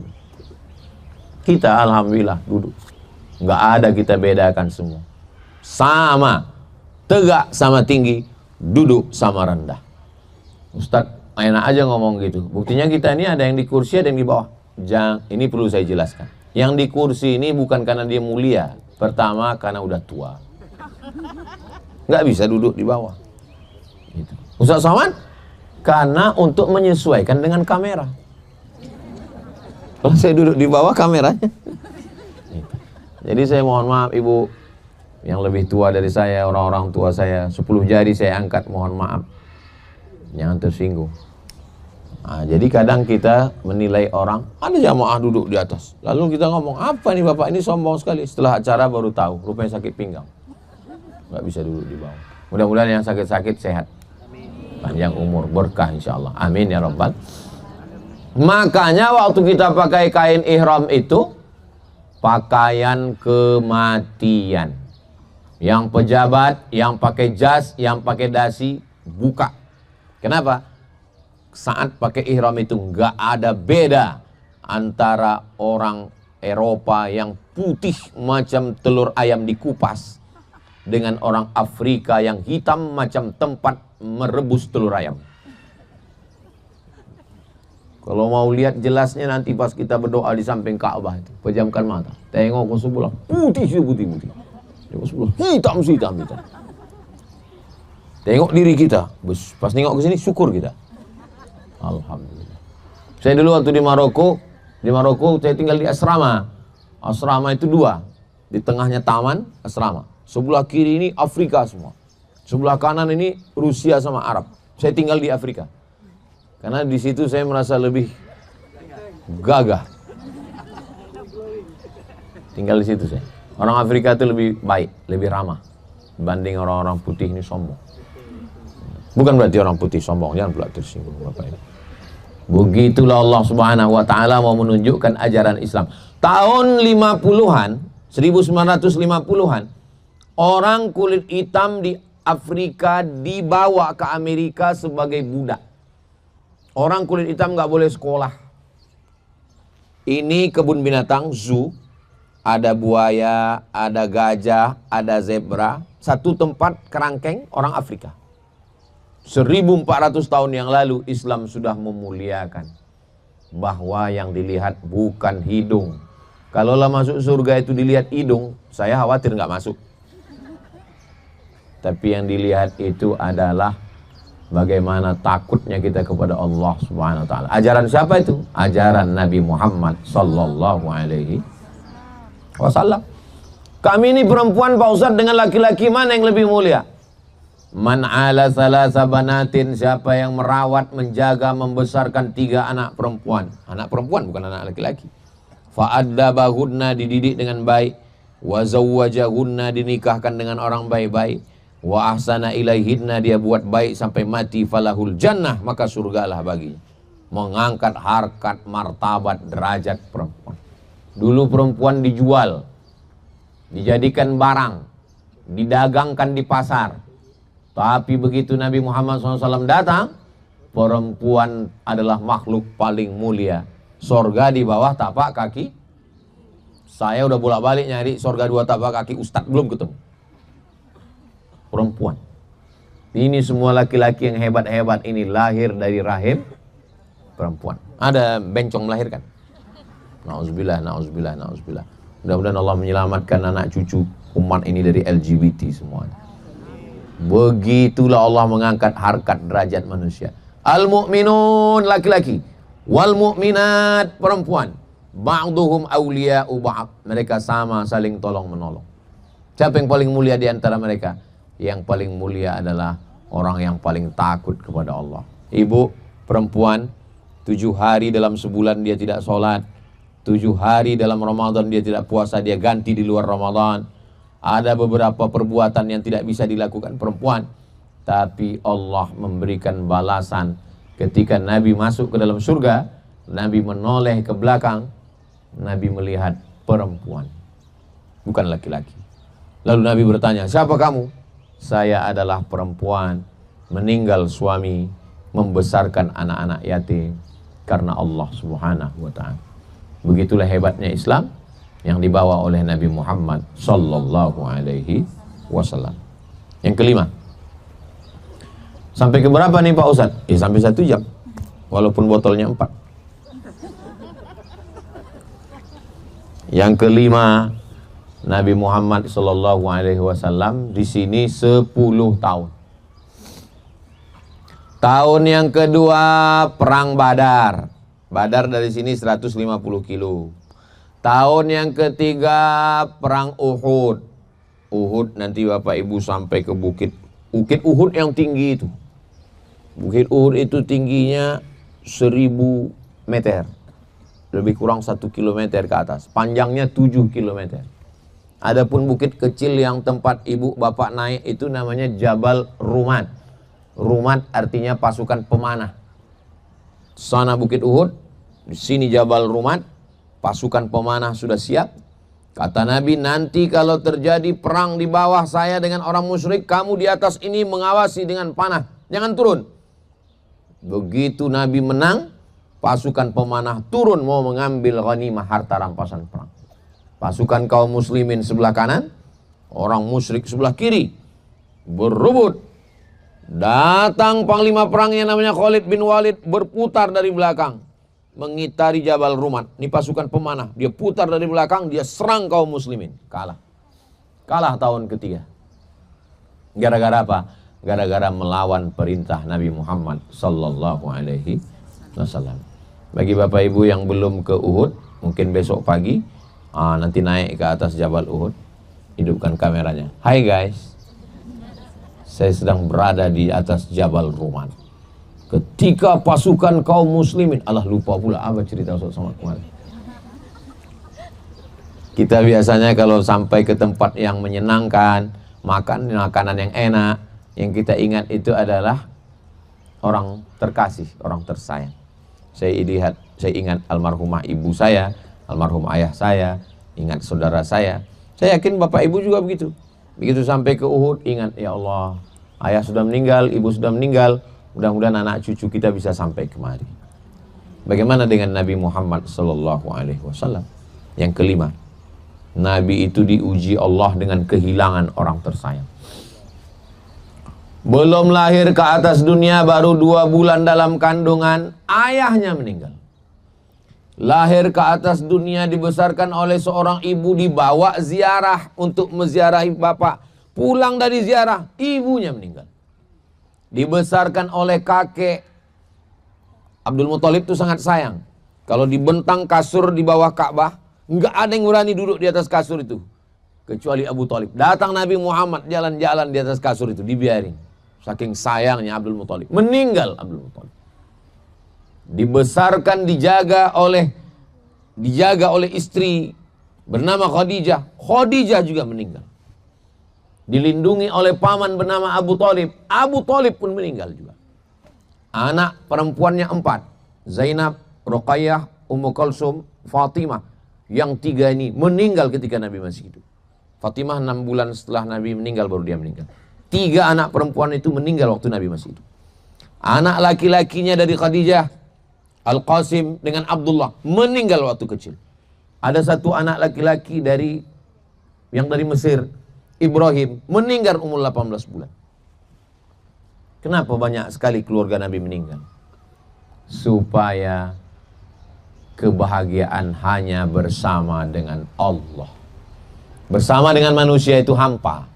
Kita alhamdulillah duduk. Nggak ada kita bedakan semua. Sama, tegak sama tinggi, duduk sama rendah. Ustaz, enak aja ngomong gitu. Buktinya kita ini ada yang di kursi, ada yang di bawah. Ini perlu saya jelaskan. Yang di kursi ini bukan karena dia mulia. Pertama, karena udah tua. Nggak bisa duduk di bawah. Gitu. Ustaz Somad, karena untuk menyesuaikan dengan kamera. Kalau saya duduk di bawah kameranya. Gitu. Jadi saya mohon maaf ibu yang lebih tua dari saya, orang-orang tua saya, 10 jari saya angkat, mohon maaf. Jangan tersinggung. Nah, jadi kadang kita menilai orang, ada jamaah duduk di atas. Lalu kita ngomong, apa nih bapak ini sombong sekali. Setelah acara baru tahu, rupanya sakit pinggang. Nggak bisa duduk di bawah. Mudah-mudahan yang sakit-sakit sehat. Panjang umur, berkah insya Allah. Amin ya Rabbal. Makanya waktu kita pakai kain ihram itu, pakaian kematian. Yang pejabat, yang pakai jas, yang pakai dasi, buka. Kenapa? Saat pakai ihram itu nggak ada beda antara orang Eropa yang putih macam telur ayam dikupas dengan orang Afrika yang hitam macam tempat merebus telur ayam. Kalau mau lihat jelasnya nanti pas kita berdoa di samping Ka'bah itu, pejamkan mata, tengok ke sebelah, putih. Tengok sebelah, hitam. Tengok diri kita, pas nengok ke sini syukur kita. Alhamdulillah. Saya dulu waktu di Maroko saya tinggal di asrama. Asrama itu 2. Di tengahnya taman, asrama. Sebelah kiri ini Afrika semua. Sebelah kanan ini Rusia sama Arab. Saya tinggal di Afrika. Karena di situ saya merasa lebih gagah. Tinggal di situ saya. Orang Afrika itu lebih baik, lebih ramah dibanding orang-orang putih ini sombong. Bukan berarti orang putih sombong, jangan pula tersinggung Bapak ini. Begitulah Allah Subhanahu wa taala mau menunjukkan ajaran Islam. Tahun 50-an, 1950-an, orang kulit hitam di Afrika dibawa ke Amerika sebagai budak. Orang kulit hitam nggak boleh sekolah. Ini kebun binatang, zoo. Ada buaya, ada gajah, ada zebra. Satu tempat kerangkeng orang Afrika. 1400 tahun yang lalu Islam sudah memuliakan bahwa yang dilihat bukan hidung. Kalaulah masuk surga itu dilihat hidung, saya khawatir nggak masuk. Tapi yang dilihat itu adalah bagaimana takutnya kita kepada Allah Subhanahu wa taala. Ajaran siapa itu? Ajaran Nabi Muhammad sallallahu alaihi wasallam. Kami ini perempuan Pak Ustaz, dengan laki-laki mana yang lebih mulia? Man ala salasa banatin, siapa yang merawat, menjaga, membesarkan 3 anak perempuan. Anak perempuan bukan anak laki-laki. Fa'addabahunna, dididik dengan baik. Wa zawwajahunna, dinikahkan dengan orang baik-baik. Wa ahsana ilaihinna, dia buat baik sampai mati, falahul jannah, maka surgalah baginya. Mengangkat harkat, martabat, derajat perempuan. Dulu perempuan dijual, dijadikan barang, didagangkan di pasar. Tapi begitu Nabi Muhammad SAW datang, perempuan adalah makhluk paling mulia. Sorga di bawah tapak kaki. Saya udah bolak-balik nyari sorga 2 tapak kaki, Ustadz belum ketemu. Perempuan. Ini semua laki-laki yang hebat-hebat ini lahir dari rahim perempuan. Ada bencong melahirkan. Na'udzubillah. Mudah-mudahan Allah menyelamatkan anak cucu umat ini dari LGBT semuanya. Begitulah Allah mengangkat harkat derajat manusia. Al-mu'minun laki-laki, wal mu'minat perempuan, ba'duhum awliya'u ba'd, mereka sama saling tolong menolong. Siapa yang paling mulia di antara mereka? Yang paling mulia adalah orang yang paling takut kepada Allah. Ibu perempuan, 7 hari dalam sebulan dia tidak sholat, 7 hari dalam Ramadan dia tidak puasa, dia ganti di luar Ramadan. Ada beberapa perbuatan yang tidak bisa dilakukan perempuan, tapi Allah memberikan balasan. Ketika Nabi masuk ke dalam surga, Nabi menoleh ke belakang, Nabi melihat perempuan, bukan laki-laki. Lalu Nabi bertanya, siapa kamu? saya adalah perempuan, meninggal suami, membesarkan anak-anak yatim karena Allah Subhanahu wa ta'ala. Begitulah hebatnya Islam yang dibawa oleh Nabi Muhammad sallallahu alaihi wasallam. Yang kelima, sampai ke berapa nih Pak Ustadz? Sampai 1 jam, walaupun botolnya 4. Yang kelima, Nabi Muhammad sallallahu alaihi wasallam di sini 10 tahun. Tahun yang kedua perang Badar. Badar dari sini 150 kilo. Tahun yang ketiga perang Uhud. Uhud nanti Bapak Ibu sampai ke bukit Uhud yang tinggi itu. Bukit Uhud itu tingginya 1000 meter. Lebih kurang 1 kilometer ke atas. Panjangnya 7 kilometer. Adapun bukit kecil yang tempat ibu bapak naik itu namanya Jabal Rumat. Rumat artinya pasukan pemanah. Sana bukit Uhud, di sini Jabal Rumat, pasukan pemanah sudah siap. Kata Nabi, nanti kalau terjadi perang di bawah saya dengan orang musyrik, kamu di atas ini mengawasi dengan panah, jangan turun. Begitu Nabi menang, pasukan pemanah turun mau mengambil ghanimah, harta rampasan perang. Pasukan kaum muslimin sebelah kanan, orang musyrik sebelah kiri, berebut. Datang panglima perang yang namanya Khalid bin Walid, berputar dari belakang, mengitari Jabal Rumat. Ini pasukan pemanah, dia putar dari belakang, dia serang kaum muslimin. Kalah tahun ketiga. Gara-gara apa? Gara-gara melawan perintah Nabi Muhammad sallallahu alaihi wasallam. Bagi Bapak Ibu yang belum ke Uhud, mungkin besok pagi nanti naik ke atas Jabal Uhud, hidupkan kameranya. Hai guys, saya sedang berada di atas Jabal Rumat. Ketika pasukan kaum muslimin, lupa pula apa cerita Ustaz Somad kemarin. Kita biasanya kalau sampai ke tempat yang menyenangkan, makan makanan yang enak, yang kita ingat itu adalah orang terkasih, orang tersayang. Saya ingat almarhumah ibu saya, almarhum ayah saya, ingat saudara saya. Saya yakin Bapak Ibu juga begitu. Begitu sampai ke Uhud, ingat, ya Allah, ayah sudah meninggal, ibu sudah meninggal, mudah-mudahan anak cucu kita bisa sampai kemari. Bagaimana dengan Nabi Muhammad sallallahu alaihi wasallam? Yang kelima, Nabi itu diuji Allah dengan kehilangan orang tersayang. Belum lahir ke atas dunia, baru 2 bulan dalam kandungan, ayahnya meninggal. Lahir ke atas dunia, dibesarkan oleh seorang ibu, dibawa ziarah untuk menziarahi bapak. Pulang dari ziarah, ibunya meninggal. Dibesarkan oleh kakek. Abdul Muthalib itu sangat sayang. Kalau dibentang kasur di bawah Ka'bah, nggak ada yang berani duduk di atas kasur itu, kecuali Abu Thalib. Datang Nabi Muhammad jalan-jalan di atas kasur itu, dibiarin. Saking sayangnya Abdul Muthalib. Meninggal Abdul Muthalib. Dibesarkan, dijaga oleh istri bernama Khadijah. Khadijah juga meninggal. Dilindungi oleh paman bernama Abu Thalib. Abu Thalib pun meninggal juga. Anak perempuannya 4. Zainab, Ruqayyah, Ummu Kulsum, Fatimah. Yang 3 ini meninggal ketika Nabi masih hidup. Fatimah 6 bulan setelah Nabi meninggal baru dia meninggal. 3 anak perempuan itu meninggal waktu Nabi masih hidup. Anak laki-lakinya dari Khadijah, Al-Qasim dengan Abdullah, meninggal waktu kecil. Ada 1 anak laki-laki dari Mesir, Ibrahim, meninggal umur 18 bulan. Kenapa banyak sekali keluarga Nabi meninggal? Supaya kebahagiaan hanya bersama dengan Allah. Bersama dengan manusia itu hampa.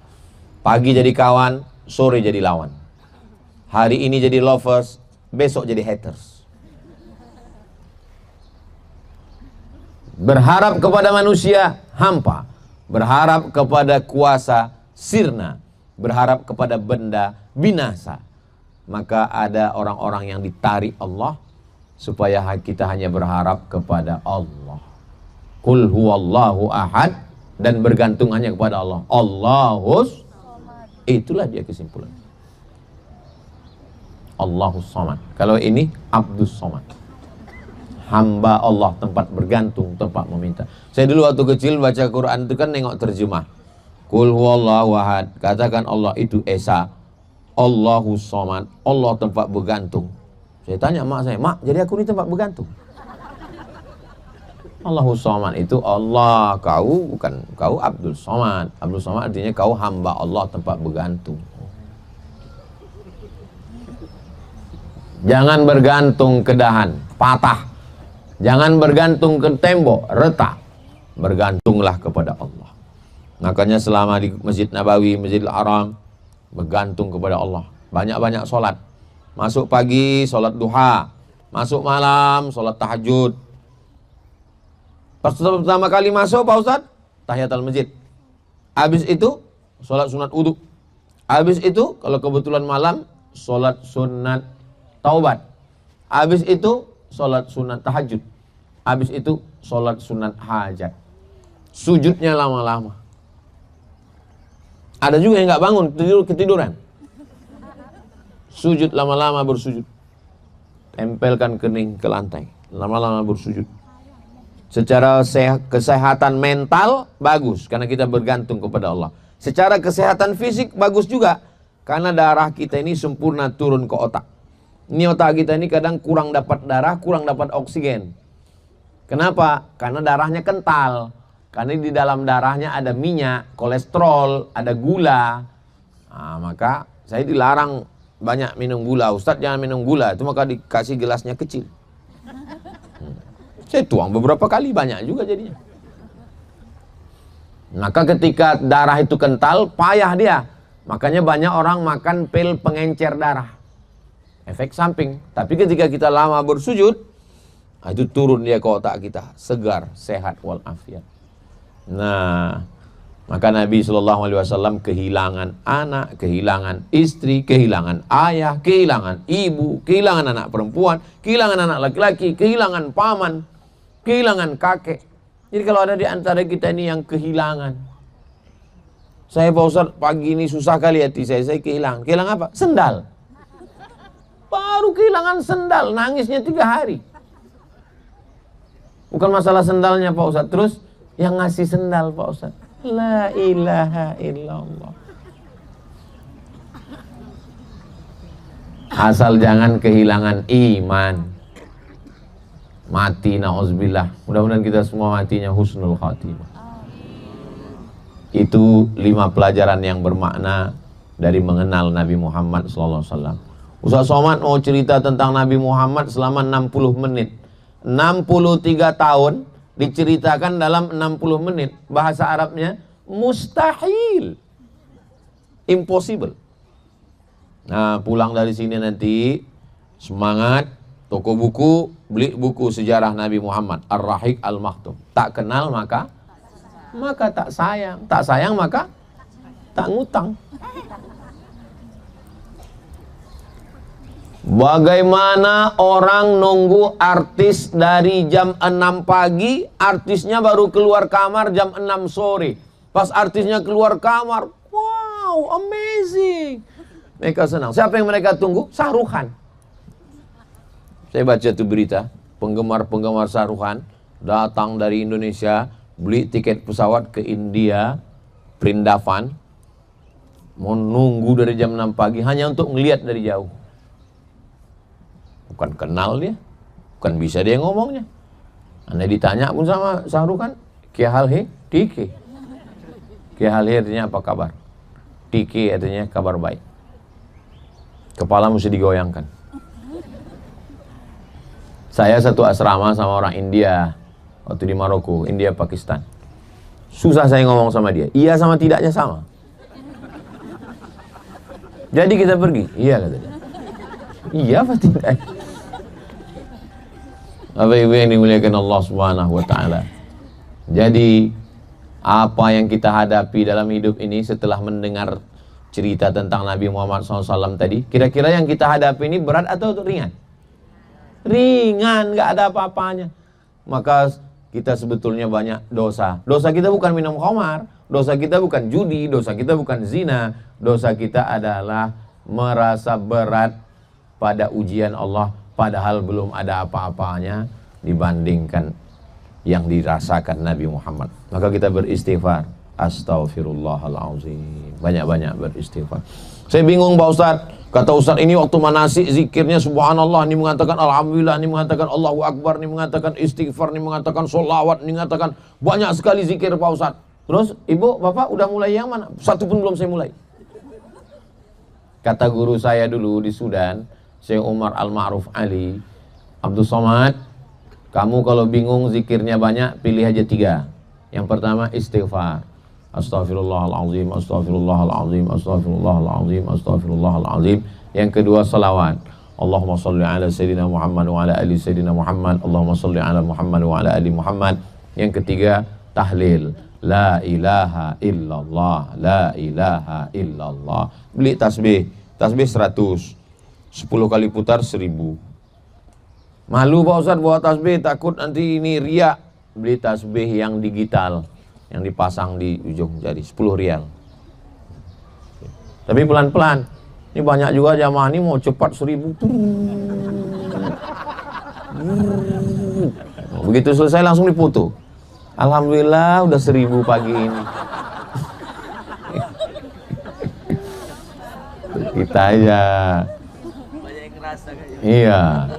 Pagi jadi kawan, sore jadi lawan. Hari ini jadi lovers, besok jadi haters. Berharap kepada manusia, hampa. Berharap kepada kuasa, sirna. Berharap kepada benda, binasa. Maka ada orang-orang yang ditarik Allah supaya kita hanya berharap kepada Allah. Qul huwallahu ahad, dan bergantung hanya kepada Allah. Allahus, itulah dia kesimpulan. Allahus samad. Kalau ini Abdus Samad, hamba Allah, tempat bergantung, tempat meminta. Saya dulu waktu kecil baca Quran itu kan nengok terjemah. Qul huwallahu ahad. Katakan Allah itu esa. Allahu somad. Allah tempat bergantung. Saya tanya mak saya, mak, jadi aku ini tempat bergantung? Allahu somad itu Allah, kau bukan, kau Abdul Somad. Abdul Somad artinya kau hamba Allah tempat bergantung. Jangan bergantung ke dahan, patah. Jangan bergantung ke tembok, retak. Bergantunglah kepada Allah. Makanya selama di Masjid Nabawi, Masjidil Haram, bergantung kepada Allah. Banyak-banyak sholat. Masuk pagi, sholat duha. Masuk malam, sholat tahajud. Pas pertama kali masuk, Pak Ustadz, tahiyatul masjid. Habis itu, sholat sunat wudu. Habis itu, kalau kebetulan malam, sholat sunat taubat. Habis itu, sholat sunat tahajud. Habis itu, sholat sunat hajat. Sujudnya lama-lama. Ada juga yang nggak bangun, ketiduran. Sujud lama-lama bersujud. Tempelkan kening ke lantai. Lama-lama bersujud. Secara kesehatan mental bagus karena kita bergantung kepada Allah. Secara kesehatan fisik bagus juga karena darah kita ini sempurna turun ke otak. Ini otak kita ini kadang kurang dapat darah, kurang dapat oksigen. Kenapa? Karena darahnya kental. Karena di dalam darahnya ada minyak, kolesterol, ada gula. Nah, maka saya dilarang banyak minum gula. Ustadz jangan minum gula. Itu maka dikasih gelasnya kecil. Saya tuang beberapa kali, banyak juga jadinya. Maka ketika darah itu kental, payah dia. Makanya banyak orang makan pil pengencer darah. Efek samping. Tapi ketika kita lama bersujud, itu turun dia ke otak kita. Segar, sehat, walafiat. Nah, maka Nabi SAW kehilangan anak, kehilangan istri, kehilangan ayah, kehilangan ibu, kehilangan anak perempuan, kehilangan anak laki-laki, kehilangan paman, kehilangan kakek. Jadi kalau ada di antara kita ini yang kehilangan, saya Pak Ustadz pagi ini susah kali hati saya kehilangan. Kehilangan apa? Sendal. Baru kehilangan sendal, nangisnya 3 hari. Bukan masalah sendalnya Pak Ustadz, terus yang ngasih sendal Pak Ustadz. La ilaha illallah. Asal jangan kehilangan iman. Mati na'udzubillah. Mudah-mudahan kita semua matinya husnul khatimah. Itu 5 pelajaran yang bermakna dari mengenal Nabi Muhammad SAW. Ustaz Somad mau cerita tentang Nabi Muhammad selama 60 menit. 63 tahun diceritakan dalam 60 menit. Bahasa Arabnya mustahil, impossible. Nah, pulang dari sini nanti semangat, toko buku, beli buku sejarah Nabi Muhammad Ar-Rahiq Al-Maktum. Tak kenal maka tak sayang, tak sayang maka tak ngutang. Bagaimana orang nunggu artis dari jam 6 pagi, artisnya baru keluar kamar jam 6 sore. Pas artisnya keluar kamar, wow, amazing. Mereka senang. Siapa yang mereka tunggu? Shah Rukh Khan. Saya baca tuh berita, penggemar-penggemar Shah Rukh Khan datang dari Indonesia, beli tiket pesawat ke India, Vrindavan, mau nunggu dari jam 6 pagi hanya untuk ngelihat dari jauh. Bukan kenal dia, bukan bisa dia ngomongnya. Anda ditanya pun sama Shah Rukh Khan, kya hal hai? ठीक है. Kya hal hai artinya apa kabar? ठीक है artinya kabar baik. Kepala mesti digoyangkan. Saya satu asrama sama orang India waktu di Maroko, India Pakistan. Susah saya ngomong sama dia. Iya sama tidaknya sama. Jadi kita pergi. Iya kata dia. Iya apa tidak? Bapak Ibu yang dimuliakan Allah Subhanahu wa taala. Jadi apa yang kita hadapi dalam hidup ini setelah mendengar cerita tentang Nabi Muhammad SAW tadi, kira-kira yang kita hadapi ini berat atau ringan? Ringan, nggak ada apa-apanya. Maka kita sebetulnya banyak dosa. Dosa kita bukan minum khamar, dosa kita bukan judi, dosa kita bukan zina, dosa kita adalah merasa berat pada ujian Allah, padahal belum ada apa-apanya dibandingkan yang dirasakan Nabi Muhammad. Maka kita beristighfar. Astaghfirullahalazim. Banyak-banyak beristighfar. Saya bingung Pak Ustaz. Kata Ustaz ini waktu manasik zikirnya subhanallah, ini mengatakan alhamdulillah, ini mengatakan Allahu Akbar, ini mengatakan istighfar, ini mengatakan sholawat, ini mengatakan banyak sekali zikir Pak Ustaz. Terus ibu, bapak udah mulai yang mana? Satu pun belum saya mulai. Kata guru saya dulu di Sudan, Syekh Umar Al-Ma'ruf Ali, Abdul Somad, kamu kalau bingung zikirnya banyak, pilih aja 3. Yang pertama istighfar. Astaghfirullahaladzim, astaghfirullahaladzim, astaghfirullahaladzim, astaghfirullahaladzim. Yang kedua salawat. Allahumma salli ala Sayyidina Muhammad wa ala ali Sayyidina Muhammad. Allahumma salli ala Muhammad wa ala ali Muhammad. Yang ketiga tahlil. La ilaha illallah, la ilaha illallah. Beli tasbih. Tasbih 100. 10 kali putar 1000. Malu Pak Ustaz bawa tasbih, takut nanti ini riak. Beli tasbih yang digital, yang dipasang di ujung jari, 10 rial. Tapi pelan-pelan. Ini banyak juga jamaah ini mau cepat 1000. Begitu selesai langsung dipoto. Alhamdulillah udah 1000 pagi ini. Kita aja. Iya.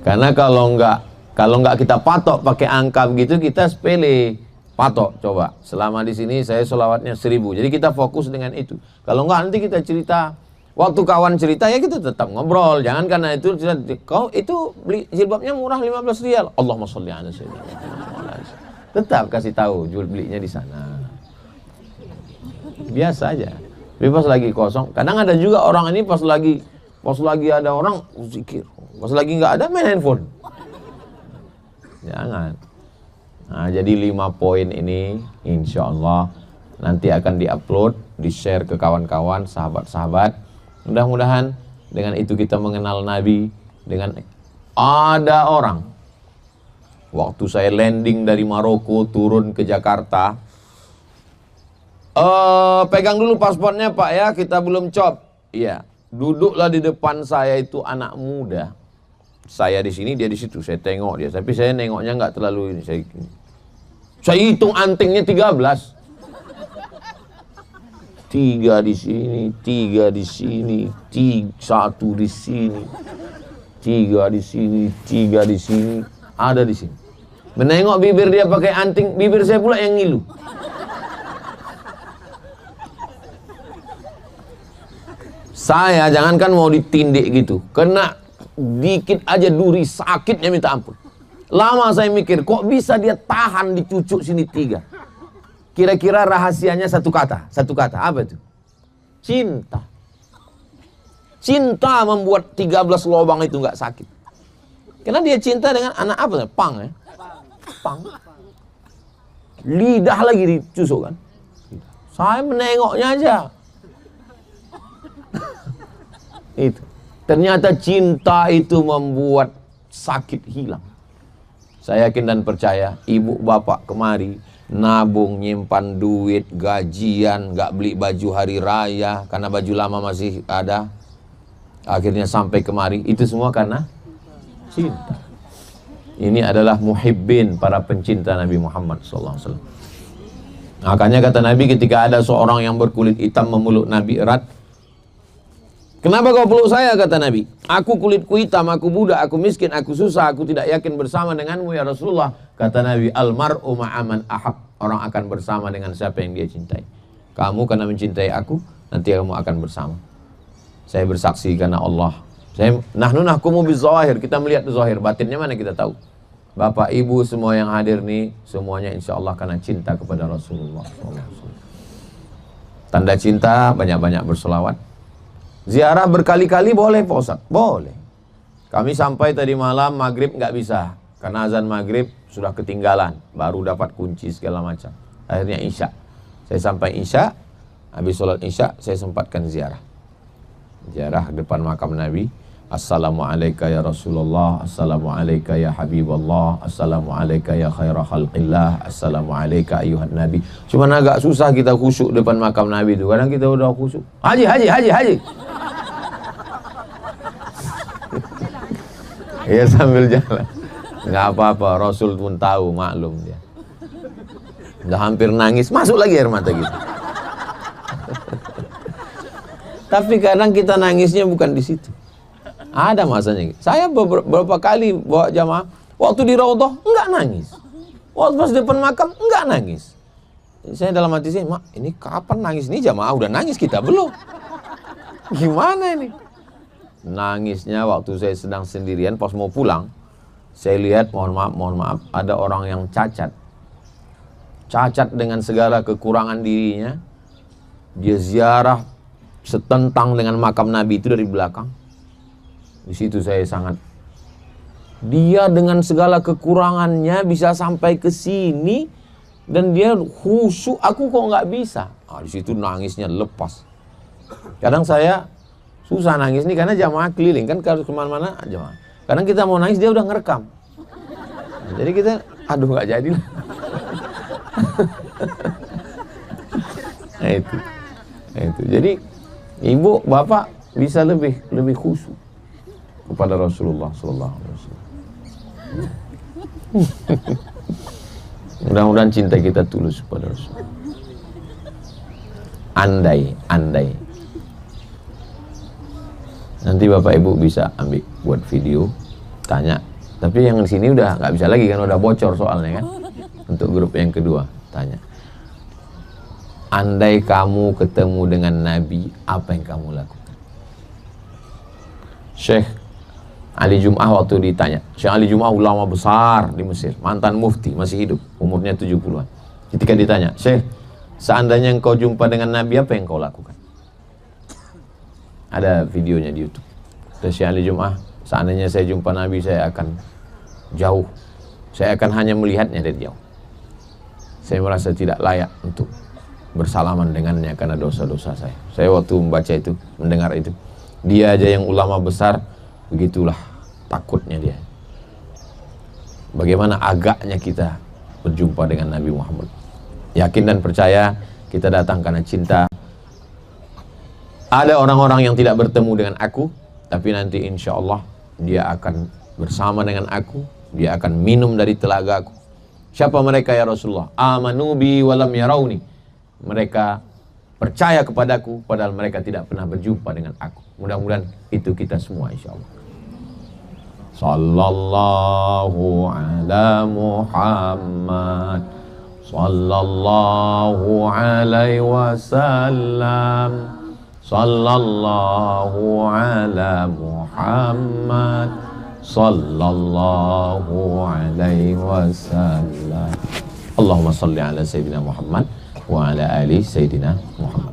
Karena kalau nggak kita patok pakai angka begitu, kita sepele. Patok coba. Selama di sini saya sholawatnya 1000. Jadi kita fokus dengan itu. Kalau nggak nanti kita cerita. Waktu kawan cerita ya kita tetap ngobrol. Jangan karena itu kau itu beli jilbabnya murah 15 rial. Allahumma sholli ala sayyidina. Tetap kasih tahu jual belinya di sana. Biasa aja. Tapi pas lagi kosong, kadang ada juga orang ini pas lagi ada orang zikir. Pas lagi nggak ada main handphone. Jangan. Nah, jadi 5 poin ini insya Allah nanti akan diupload, di-share ke kawan-kawan, sahabat-sahabat. Mudah-mudahan dengan itu kita mengenal Nabi. Dengan ada orang waktu saya landing dari Maroko turun ke Jakarta, pegang dulu paspornya Pak ya, kita belum cop. Iya, duduklah di depan saya itu anak muda. Saya di sini, dia di situ. Saya tengok dia, tapi saya nengoknya nggak terlalu ini. Saya hitung antingnya 13. 3 di sini, 3 di sini, 1 di sini, 3 di sini, 3 di sini, ada di sini. Menengok bibir dia pakai anting, bibir saya pula yang ngilu. Saya jangankan mau ditindik gitu, kena dikit aja duri, sakitnya minta ampun. Lama saya mikir, kok bisa dia tahan di cucuk sini 3. Kira-kira rahasianya satu kata, apa itu? Cinta. Cinta membuat 13 lubang itu nggak sakit. Karena dia cinta dengan anak apa? Pang ya? Pang. Lidah lagi ditusuk kan? Saya menengoknya aja. Itu. Ternyata cinta itu membuat sakit hilang. Saya yakin dan percaya, ibu bapak kemari nabung, nyimpan duit, gajian, gak beli baju hari raya karena baju lama masih ada. Akhirnya sampai kemari, itu semua karena cinta. Ini adalah muhibbin, para pencinta Nabi Muhammad SAW. Makanya kata Nabi, ketika ada seorang yang berkulit hitam memeluk Nabi erat, kenapa kau peluk saya, kata Nabi? Aku kulitku hitam, aku budak, aku miskin, aku susah, aku tidak yakin bersama denganmu ya Rasulullah. Kata Nabi, almar'u ma'aman ahab. Orang akan bersama dengan siapa yang dia cintai. Kamu karena mencintai aku, nanti kamu akan bersama. Saya bersaksi karena Allah. Nahnu nahkumu bizawahir, kita melihat zahir, batinnya mana kita tahu. Bapak, ibu, semua yang hadir nih, semuanya insya Allah karena cinta kepada Rasulullah SAW. Tanda cinta, banyak-banyak berselawat. Ziarah berkali-kali boleh Pak Ustaz? Boleh. Kami sampai tadi malam, maghrib nggak bisa. Karena azan maghrib sudah ketinggalan. Baru dapat kunci segala macam. Akhirnya isya. Saya sampai isya. Habis sholat isya, saya sempatkan ziarah. Ziarah depan makam Nabi. Assalamualaikum ya Rasulullah. Assalamualaikum ya Habibullah. Assalamualaikum ya khairah khalqillah. Assalamualaikum ayuhan Nabi. Cuma agak susah kita khusyuk depan makam Nabi itu. Kadang kita udah khusyuk. Haji. Ya sambil jalan. Nggak apa-apa, Rasul pun tahu, maklum dia. Udah hampir nangis, masuk lagi air mata gitu. Tapi kadang kita nangisnya bukan di situ. Ada masanya. Saya beberapa kali bawa jamaah, waktu di Raudhah enggak nangis. Waktu pas depan makam enggak nangis. Saya dalam hati saya, mak, ini kapan nangis? Ini jamaah udah nangis, kita belum. Gimana ini? Nangisnya waktu saya sedang sendirian pas mau pulang. Saya lihat, mohon maaf, ada orang yang cacat. Cacat dengan segala kekurangan dirinya. Dia ziarah setentang dengan makam Nabi itu dari belakang. Di situ saya sangat, dia dengan segala kekurangannya bisa sampai ke sini dan dia khusyuk, aku kok nggak bisa. Di situ nangisnya lepas. Kadang saya susah nangis nih karena jamaah keliling kan, kalau kemana-mana jamaah. Kadang kita mau nangis dia udah ngerekam. Jadi kita, aduh nggak jadi lah. Nah, itu. Jadi ibu bapak bisa lebih khusyuk kepada Rasulullah Sallallahu Alaihi Wasallam. Mudah-mudahan cinta kita tulus kepada Rasul. Andai nanti bapak ibu bisa ambil buat video tanya. Tapi yang di sini udah nggak bisa lagi kan, udah bocor soalnya kan. Untuk grup yang kedua tanya. Andai kamu ketemu dengan Nabi, apa yang kamu lakukan? Syekh Ali Jum'ah waktu ditanya, Syekh Ali Jum'ah ulama besar di Mesir, mantan mufti, masih hidup, umurnya 70-an. Ketika ditanya, Syekh, seandainya engkau jumpa dengan Nabi, apa yang kau lakukan? Ada videonya di YouTube. Kata Syekh Ali Jum'ah, seandainya saya jumpa Nabi, saya akan jauh. Saya akan hanya melihatnya dari jauh. Saya merasa tidak layak untuk bersalaman dengannya karena dosa-dosa saya. Saya waktu membaca itu, mendengar itu, dia aja yang ulama besar, begitulah takutnya dia. Bagaimana agaknya kita berjumpa dengan Nabi Muhammad. Yakin dan percaya kita datang karena cinta. Ada orang-orang yang tidak bertemu dengan aku, tapi nanti insya Allah dia akan bersama dengan aku, dia akan minum dari telaga aku. Siapa mereka ya Rasulullah? Amanu bi walam yarawni. Mereka percaya kepadaku padahal mereka tidak pernah berjumpa dengan aku. Mudah-mudahan itu kita semua insya Allah. Sallallahu ala Muhammad, sallallahu alaihi wasallam, sallallahu ala Muhammad, sallallahu alaihi wasallam. Allahumma salli ala Sayyidina Muhammad wa ala ali Sayyidina Muhammad.